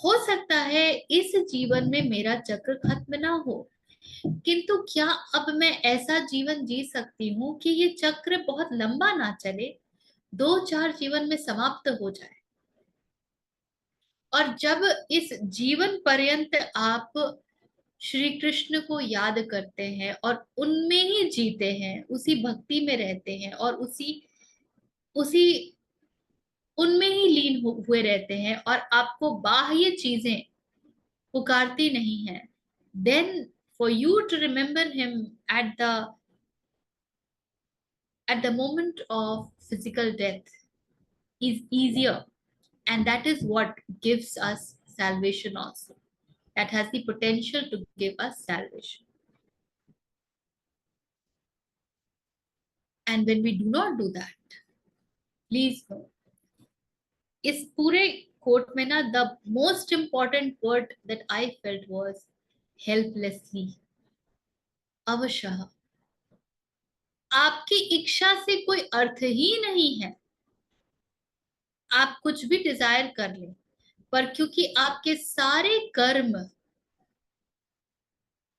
हो सकता है इस जीवन में मेरा चक्र खत्म ना हो, किंतु क्या अब मैं ऐसा जीवन जी सकती हूँ कि ये चक्र बहुत लंबा ना चले, 2-4 जीवन में समाप्त हो जाए। और जब इस जीवन पर्यंत आप श्री कृष्ण को याद करते हैं और उनमें ही जीते हैं, उसी भक्ति में रहते हैं और उसी उनमें ही लीन हुए रहते हैं और आपको बाह्य चीजें पुकारती नहीं है, then for you to remember him at the moment of physical death is easier, and that is what gives us salvation also. That has the potential to give us salvation. And when we do not do that, please know, इस पूरे coat में ना the most important word that I felt was helplessly. अवशः, आपकी इच्छा से कोई अर्थ ही नहीं है, आप कुछ भी डिजायर कर लें, पर क्योंकि आपके सारे कर्म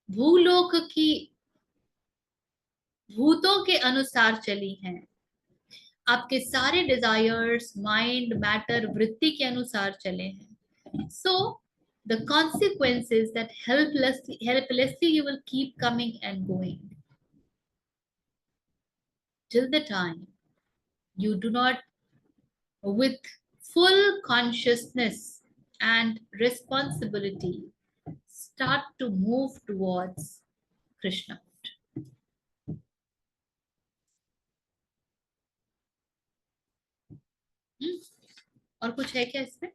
भूलोक की भूतों के अनुसार चली हैं, आपके सारे डिजायर्स माइंड मैटर वृत्ति के अनुसार चले हैं, so the consequence is that helplessly you will keep coming and going till the time you do not, with full consciousness and responsibility, start to move towards Krishna. और कुछ है क्या इसमें?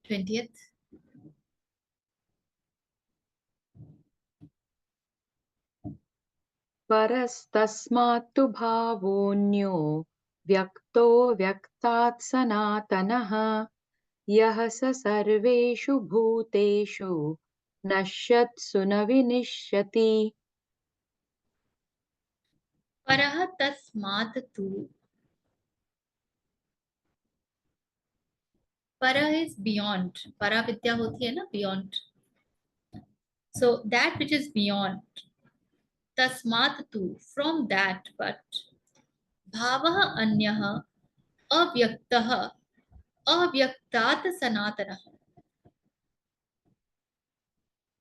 ट्वेंटियथ परस्तस्मात्तु भावोऽन्यो व्यक्तो व्यक्तात् सनातनः यः स सर्वेषु भूतेषु नश्यत्सु न विनश्यति। परः तस्मात् तु, para is beyond, para vidya होती है ना, beyond, so that which is beyond, tasmat tu, from that, but bhavah anyah avyaktah avyaktat sanatanah,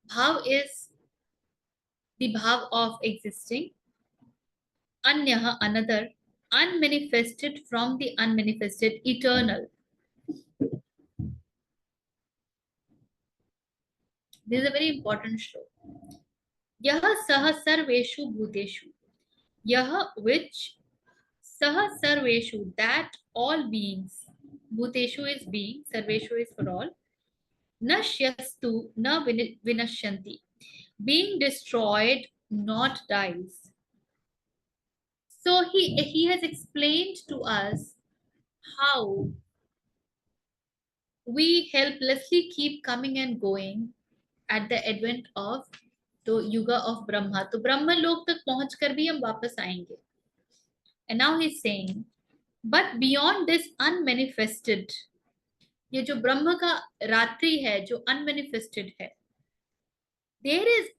bhav is the bhav of existing, anyah another, unmanifested from the unmanifested, eternal. This is a very important shloka. Yah sah sarveshu bhuteshu, yah which sah sarveshu, that all beings, bhuteshu is being, sarveshu is for all, nashyastu na vinashyanti, being destroyed, not dies. So he has explained to us how we helplessly keep coming and going at the advent of the yuga of Brahma. तो ब्रह्म लोक तक पहुंचकर भी हम वापस आएंगे. And now he's saying, but beyond this unmanifested, ये जो ब्रह्म का रात्रि है, जो अनमेनिफेस्टेड है, there is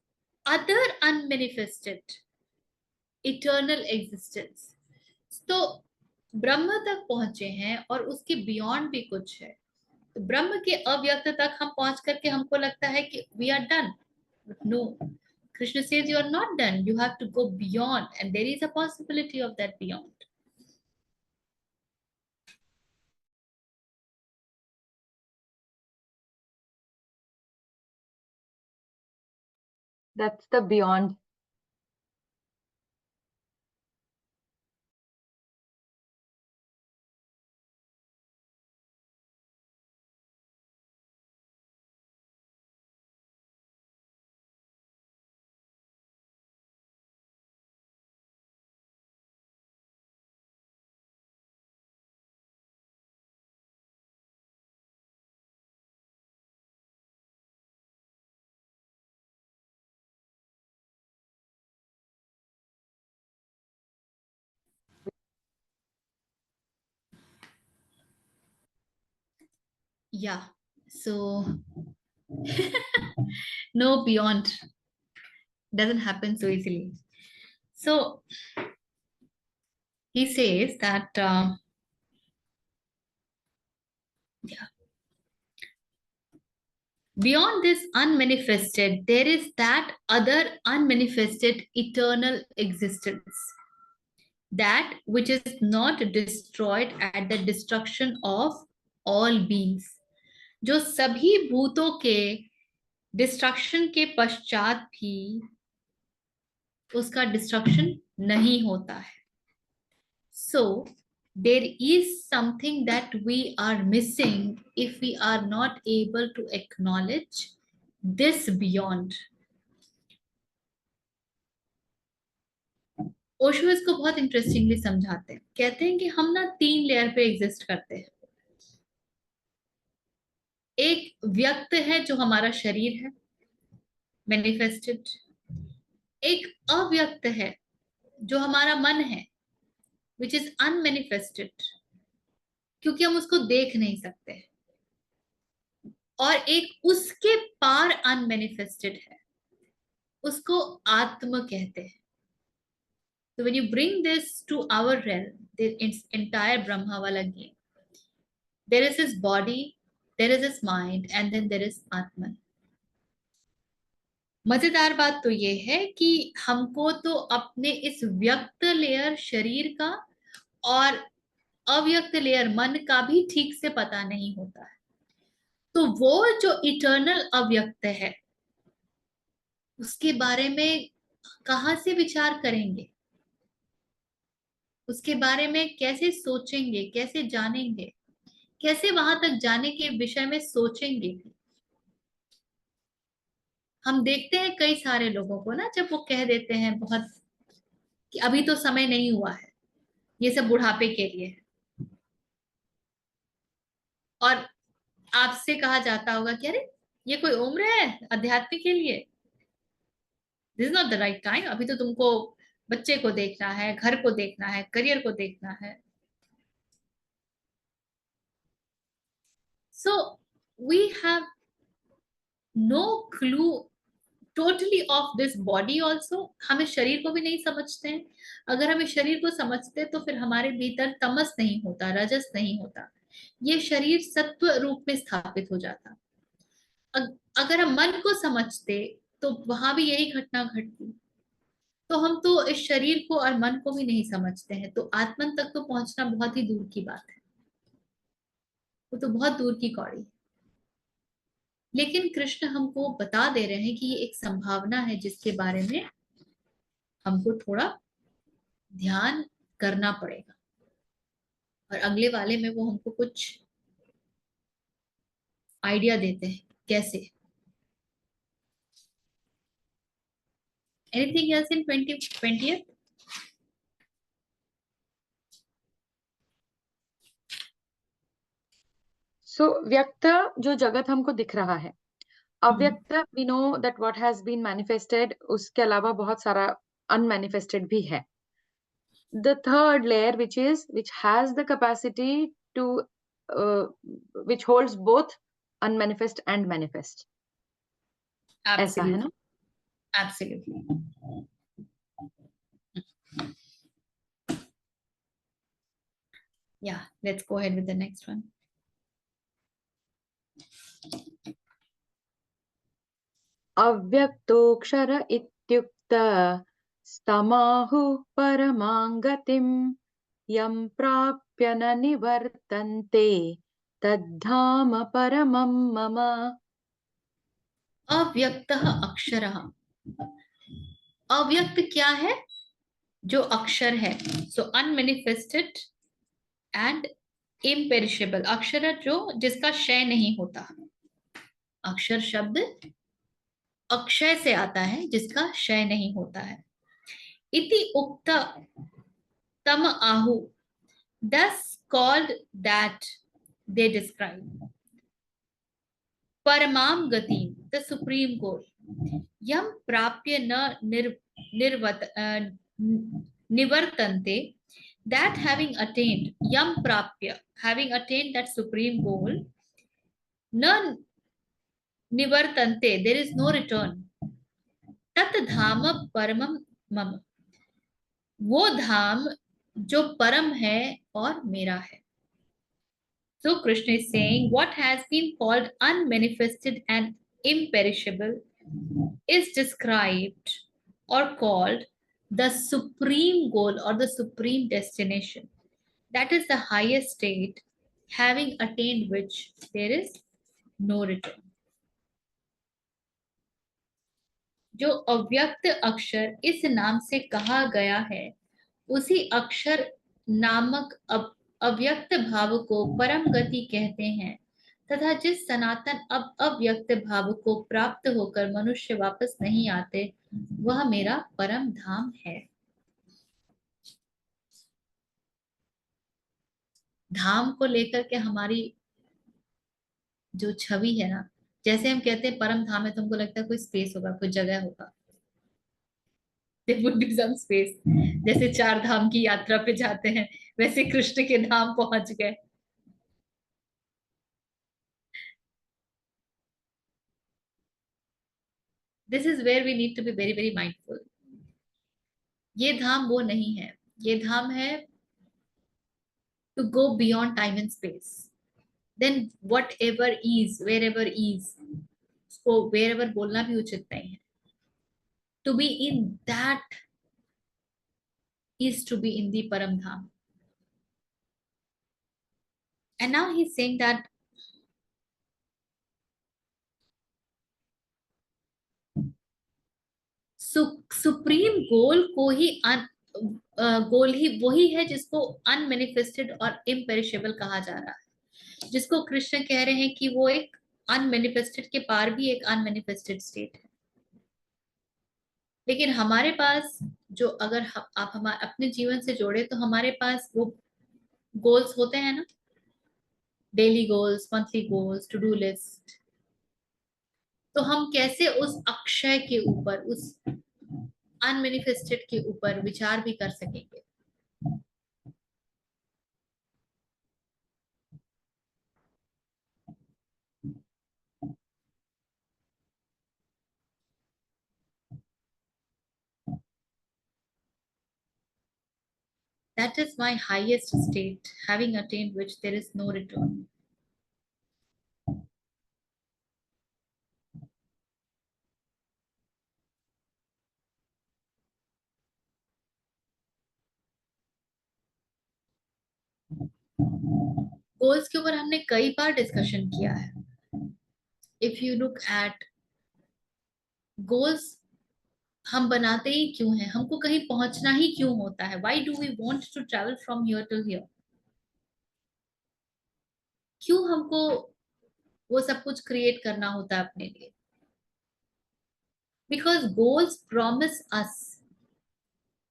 other unmanifested eternal existence. तो ब्रह्म तक पहुंचे हैं और उसके बियॉन्ड भी कुछ है। तो ब्रह्म के अव्यक्त तक हम पहुंच करके हमको लगता है कि we are done. No, Krishna says you are not done. You have to go beyond, and there is a possibility of that beyond. That's the beyond. Yeah. So no beyond doesn't happen so easily. So he says that yeah, beyond this unmanifested, there is that other unmanifested eternal existence, that which is not destroyed at the destruction of all beings. जो सभी भूतों के destruction के पश्चात भी उसका destruction नहीं होता है. So there is something that we are missing if we are not able to acknowledge this beyond. Osho इसको बहुत इंटरेस्टिंगली समझाते हैं. कहते हैं कि हम ना 3 लेयर पे एग्जिस्ट करते हैं. एक व्यक्त है जो हमारा शरीर है, मैनिफेस्टेड. एक अव्यक्त है जो हमारा मन है, विच इज अनमैनिफेस्टेड, क्योंकि हम उसको देख नहीं सकते. और एक उसके पार अनमैनिफेस्टेड है, उसको आत्म कहते हैं. So when you bring this to our realm, the entire Brahma wala game, there is his body, there is his mind, and then there is Atman. मजेदार बात तो ये है कि हमको तो अपने इस व्यक्त लेयर शरीर का और अव्यक्त लेयर मन का भी ठीक से पता नहीं होता है. तो वो जो इटर्नल अव्यक्त है, उसके बारे में कहाँ से विचार करेंगे, उसके बारे में कैसे सोचेंगे, कैसे जानेंगे, कैसे वहां तक जाने के विषय में सोचेंगे भी. हम देखते हैं कई सारे लोगों को ना, जब वो कह देते हैं बहुत कि अभी तो समय नहीं हुआ है, ये सब बुढ़ापे के लिए है. और आपसे कहा जाता होगा कि अरे ये कोई उम्र है अध्यात्म के लिए, this is not the right time. अभी तो तुमको बच्चे को देखना है, घर को देखना है, करियर को देखना है. So we have no clue totally of this body also. हम इस शरीर को भी नहीं समझते हैं. अगर हम इस शरीर को समझते तो फिर हमारे भीतर तमस नहीं होता, रजस नहीं होता, ये शरीर सत्व रूप में स्थापित हो जाता. अगर हम मन को समझते तो वहां भी यही घटना घटती. तो हम तो इस शरीर को और मन को भी नहीं समझते हैं, तो आत्मन तक तो पहुंचना बहुत ही दूर की बात है. वो तो बहुत दूर की कौड़ी है. लेकिन कृष्ण हमको बता दे रहे हैं कि ये एक संभावना है जिसके बारे में हमको थोड़ा ध्यान करना पड़ेगा. और अगले वाले में वो हमको कुछ आइडिया देते हैं कैसे. Anything else in 20th? So व्यक्त जो जगत हमको दिख रहा है, अव्यक्त we know that what has been manifested, उसके अलावा बहुत सारा unmanifested भी है. The third layer which has the capacity to which holds both unmanifest and manifest. ऐसा है ना? Absolutely. Yeah, let's go ahead with the next one. अव्यक्तोऽक्षर इत्युक्त स्तमाहुः परमां गतिं यं प्राप्य न निवर्तन्ते तद्धाम परमं मम. अव्यक्तः अक्षरः. अव्यक्त क्या है? जो अक्षर है. सो अनमैनिफेस्टेड एंड इम्पेरिशेबल. अक्षर जो जिसका क्षय नहीं होता. अक्षर शब्द अक्षय से आता है, जिसका क्षय नहीं होता है. इति उक्त तम आहु. Thus called, that they describe. Paramam Gati, the supreme goal. Yam prapya na nivartante, that having attained, yam prapya, having attained that supreme goal, na nivartante, there is no return. Tat dhama paramam mama. वो धाम जो परम है और मेरा है. So Krishna is saying what has been called unmanifested and imperishable is described or called the supreme goal or the supreme destination. That is the highest state, having attained which there is no return. जो अव्यक्त अक्षर इस नाम से कहा गया है, उसी अक्षर नामक अव्यक्त भाव को परम गति कहते हैं, तथा जिस सनातन अब अव्यक्त भाव को प्राप्त होकर मनुष्य वापस नहीं आते, वह मेरा परम धाम है. धाम को लेकर के हमारी जो छवि है ना, जैसे हम कहते हैं परम धाम है, तो हमको लगता है कोई स्पेस होगा, कोई जगह होगा. There would be some space. जैसे 4 धाम की यात्रा पे जाते हैं, वैसे कृष्ण के धाम पहुंच गए. This is where we need to be very very mindful. ये धाम वो नहीं है. ये धाम है to go beyond time and space. Then whatever is, wherever is, उसको wherever बोलना भी उचित नहीं है. To be in that is to be in the Param Dham. And now he's saying that supreme goal को ही गोल ही वही है जिसको अनमैनिफेस्टेड और इम्पेरिशेबल कहा जा रहा है, जिसको कृष्ण कह रहे हैं कि वो एक अनमैनिफेस्टेड के पार भी एक अनमैनिफेस्टेड स्टेट है. लेकिन हमारे पास जो अगर आप हमारे अपने जीवन से जोड़े तो हमारे पास वो गोल्स होते हैं ना, daily goals, monthly goals, to do list. तो हम कैसे उस अक्षय के ऊपर, उस अनमैनिफेस्टेड के ऊपर विचार भी कर सकेंगे. That is my highest state, having attained which there is no return. Goals के ऊपर हमने कई बार डिस्कशन किया है. If you look at goals, हम बनाते ही क्यों हैं? हमको कहीं पहुंचना ही क्यों होता है? Why do we want to travel from here to here? क्यों हमको वो सब कुछ क्रिएट करना होता है अपने लिए? Because goals promise us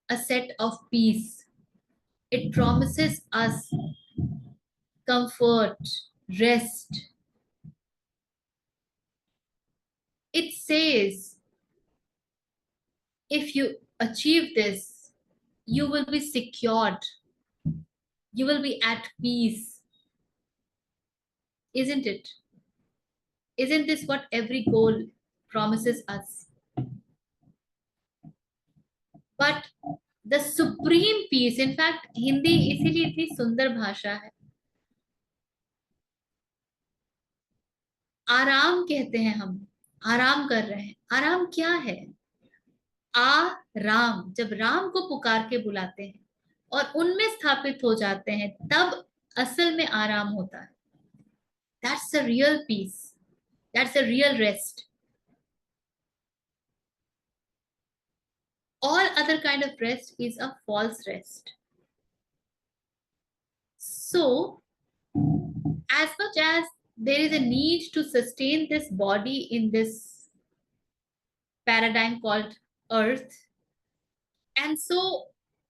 a set of peace. It promises us comfort, rest. It says, if you achieve this, you will be secured. You will be at peace. Isn't it? Isn't this what every goal promises us? But the supreme peace, in fact, Hindi इसीलिए इतनी सुंदर भाषा है. आराम कहते हैं हम, आराम कर रहे हैं. आराम क्या है? राम, जब राम को पुकार के बुलाते हैं और उनमें स्थापित हो जाते हैं, तब असल में आराम होता है. That's the real peace. That's the real rest. All other kind of rest is a false rest. So, as much as there is a need to sustain this body in this paradigm called earth, and so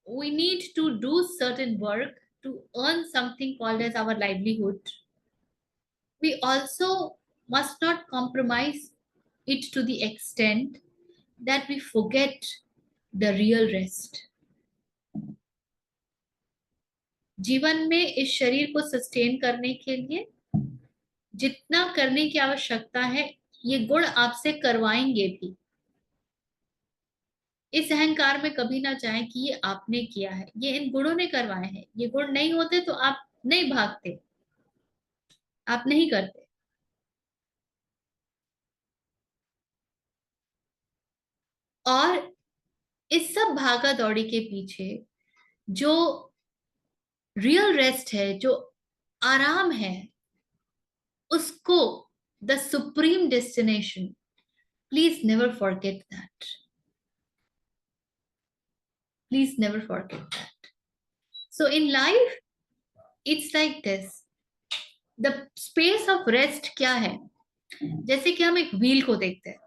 we need to do certain work to earn something called as our livelihood, we also must not compromise it to the extent that we forget the real rest. जीवन में इस शरीर को sustain करने के लिए जितना करने की आवश्यकता है, ये गुण आपसे करवाएंगे भी. इस अहंकार में कभी ना जाएं कि ये आपने किया है, ये इन गुणों ने करवाए हैं. ये गुण नहीं होते तो आप नहीं भागते, आप नहीं करते. और इस सब भागा दौड़ी के पीछे जो रियल रेस्ट है, जो आराम है, उसको the supreme destination, please never forget that. Please never forget that. So in life, it's like this. The space of rest क्या है? जैसे कि हम एक व्हील को देखते हैं.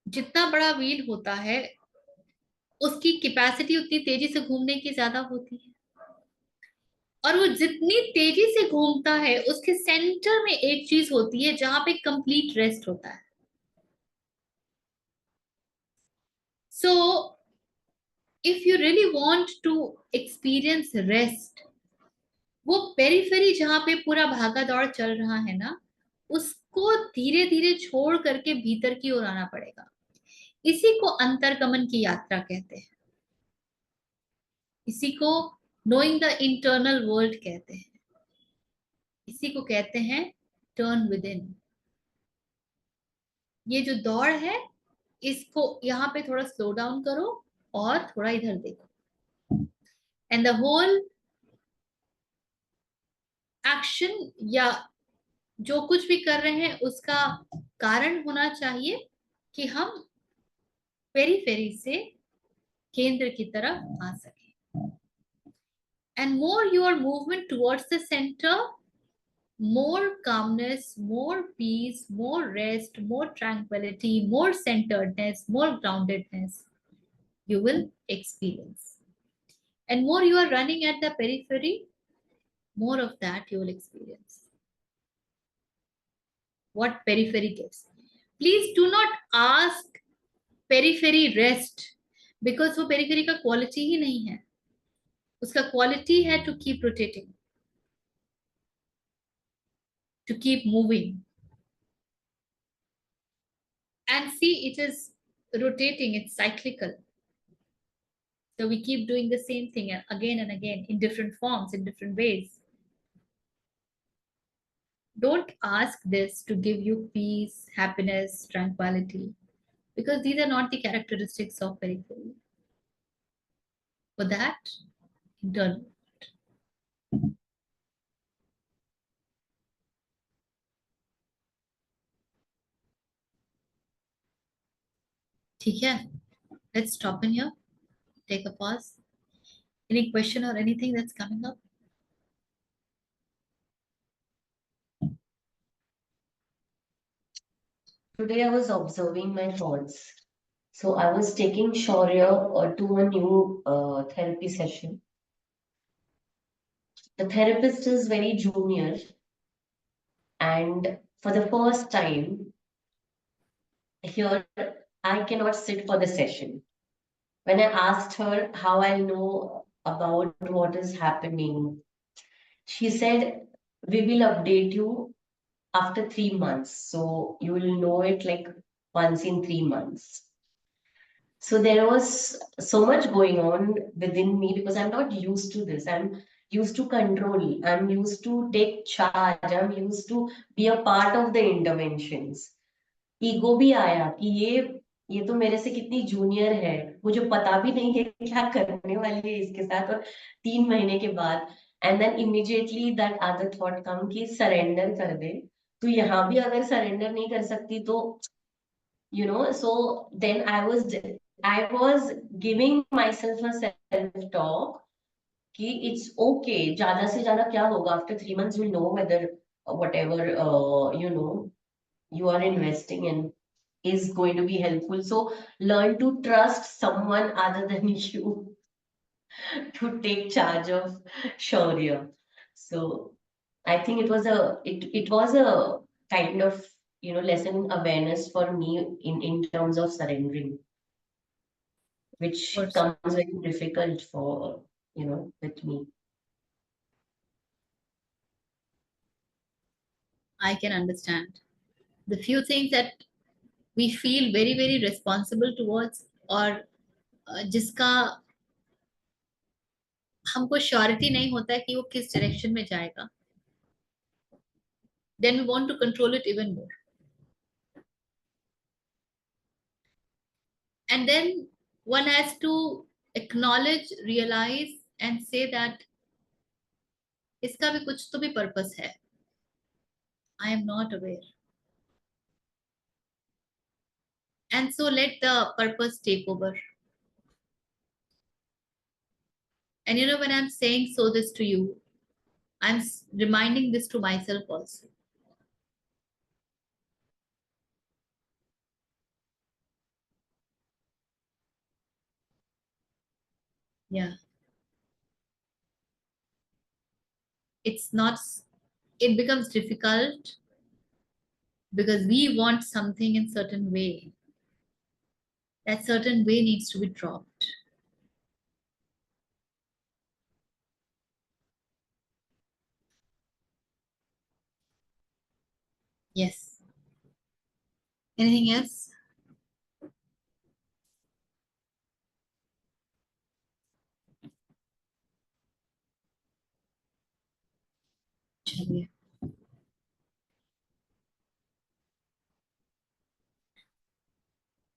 जितना बड़ा व्हील होता है, उसकी कैपेसिटी उतनी तेजी से घूमने की ज्यादा होती है. और वो जितनी तेजी से घूमता है, उसके सेंटर में एक चीज होती है जहां पे कंप्लीट रेस्ट होता है. So if you really want to experience rest, वो पेरिफेरी जहां पे पूरा भागा दौड़ चल रहा है ना, उसको धीरे धीरे छोड़ करके भीतर की ओर आना पड़ेगा. इसी को अंतर्गमन की यात्रा कहते हैं. इसी को नोइंग द इंटरनल वर्ल्ड कहते हैं. इसी को कहते हैं टर्न विद इन. ये जो दौड़ है, इसको यहाँ पे थोड़ा स्लो डाउन करो और थोड़ा इधर देखो. एंड द होल एक्शन या जो कुछ भी कर रहे हैं, उसका कारण होना चाहिए कि हम पेरीफेरी से केंद्र की तरफ आ सके. And more your movement towards the centre, more calmness, more peace, more rest, more tranquility, more centeredness, more groundedness you will experience. And more you are running at the periphery, more of that you will experience. What periphery gives. Please do not ask periphery rest, because वो periphery का quality ही नहीं है. उसका quality है to keep rotating, to keep moving. And see, it is rotating, it's cyclical. So we keep doing the same thing again and again in different forms, in different ways. Don't ask this to give you peace, happiness, tranquility, because these are not the characteristics of periphery. For that, internal. ठीक है? Let's stop in here. Take a pause. Any question or anything that's coming up? Today I was observing my thoughts. So I was taking Shaurya to a new therapy session. The therapist is very junior, and for the first time here, I cannot sit for the session. When I asked her how I know about what is happening, she said, we will update you after 3 months. So you will know it like once in 3 months. So there was so much going on within me because I'm not used to this. I'm used to control. I'm used to take charge. I'm used to be a part of the interventions. Ego भी आया कि ये तो मेरे से कितनी junior है, मुझे पता भी नहीं है क्या करने वाली है इसके साथ, और 3 महीने के बाद and then immediately that other thought come कि सरेंडर कर दे। तो यहाँ भी अगर सरेंडर नहीं कर सकती तो so then I was giving myself a self talk कि it's okay, ज्यादा से ज्यादा क्या होगा, after 3 months you'll know whether whatever you are investing in is going to be helpful. So learn to trust someone other than you to take charge of Shaurya. So I think it was a kind of lesson in awareness for me in terms of surrendering, which Of course. comes very difficult for with me. I can understand the few things that we feel very very responsible towards, और जिसका हमको surety नहीं होता है कि वो किस direction में जाएगा, then we want to control it even more. And then one has to acknowledge, realize and say that इसका भी कुछ तो भी पर्पस है. I am not aware. And so let the purpose take over. And when I'm saying so this to you, I'm reminding this to myself also. Yeah. It becomes difficult because we want something in certain way. That certain way needs to be dropped. Yes. Anything else? चलिए.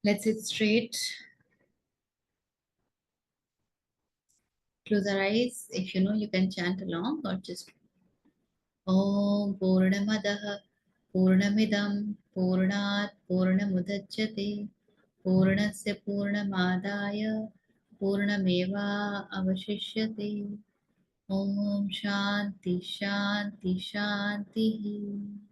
Let's sit straight. Close our eyes. If you know, you can chant along or just Om Purnamadaha Purnamidam Purnat Purnamudachyate Purnasya Purnamadaya Purnameva Avashishyate. Om Shanti Shanti Shanti.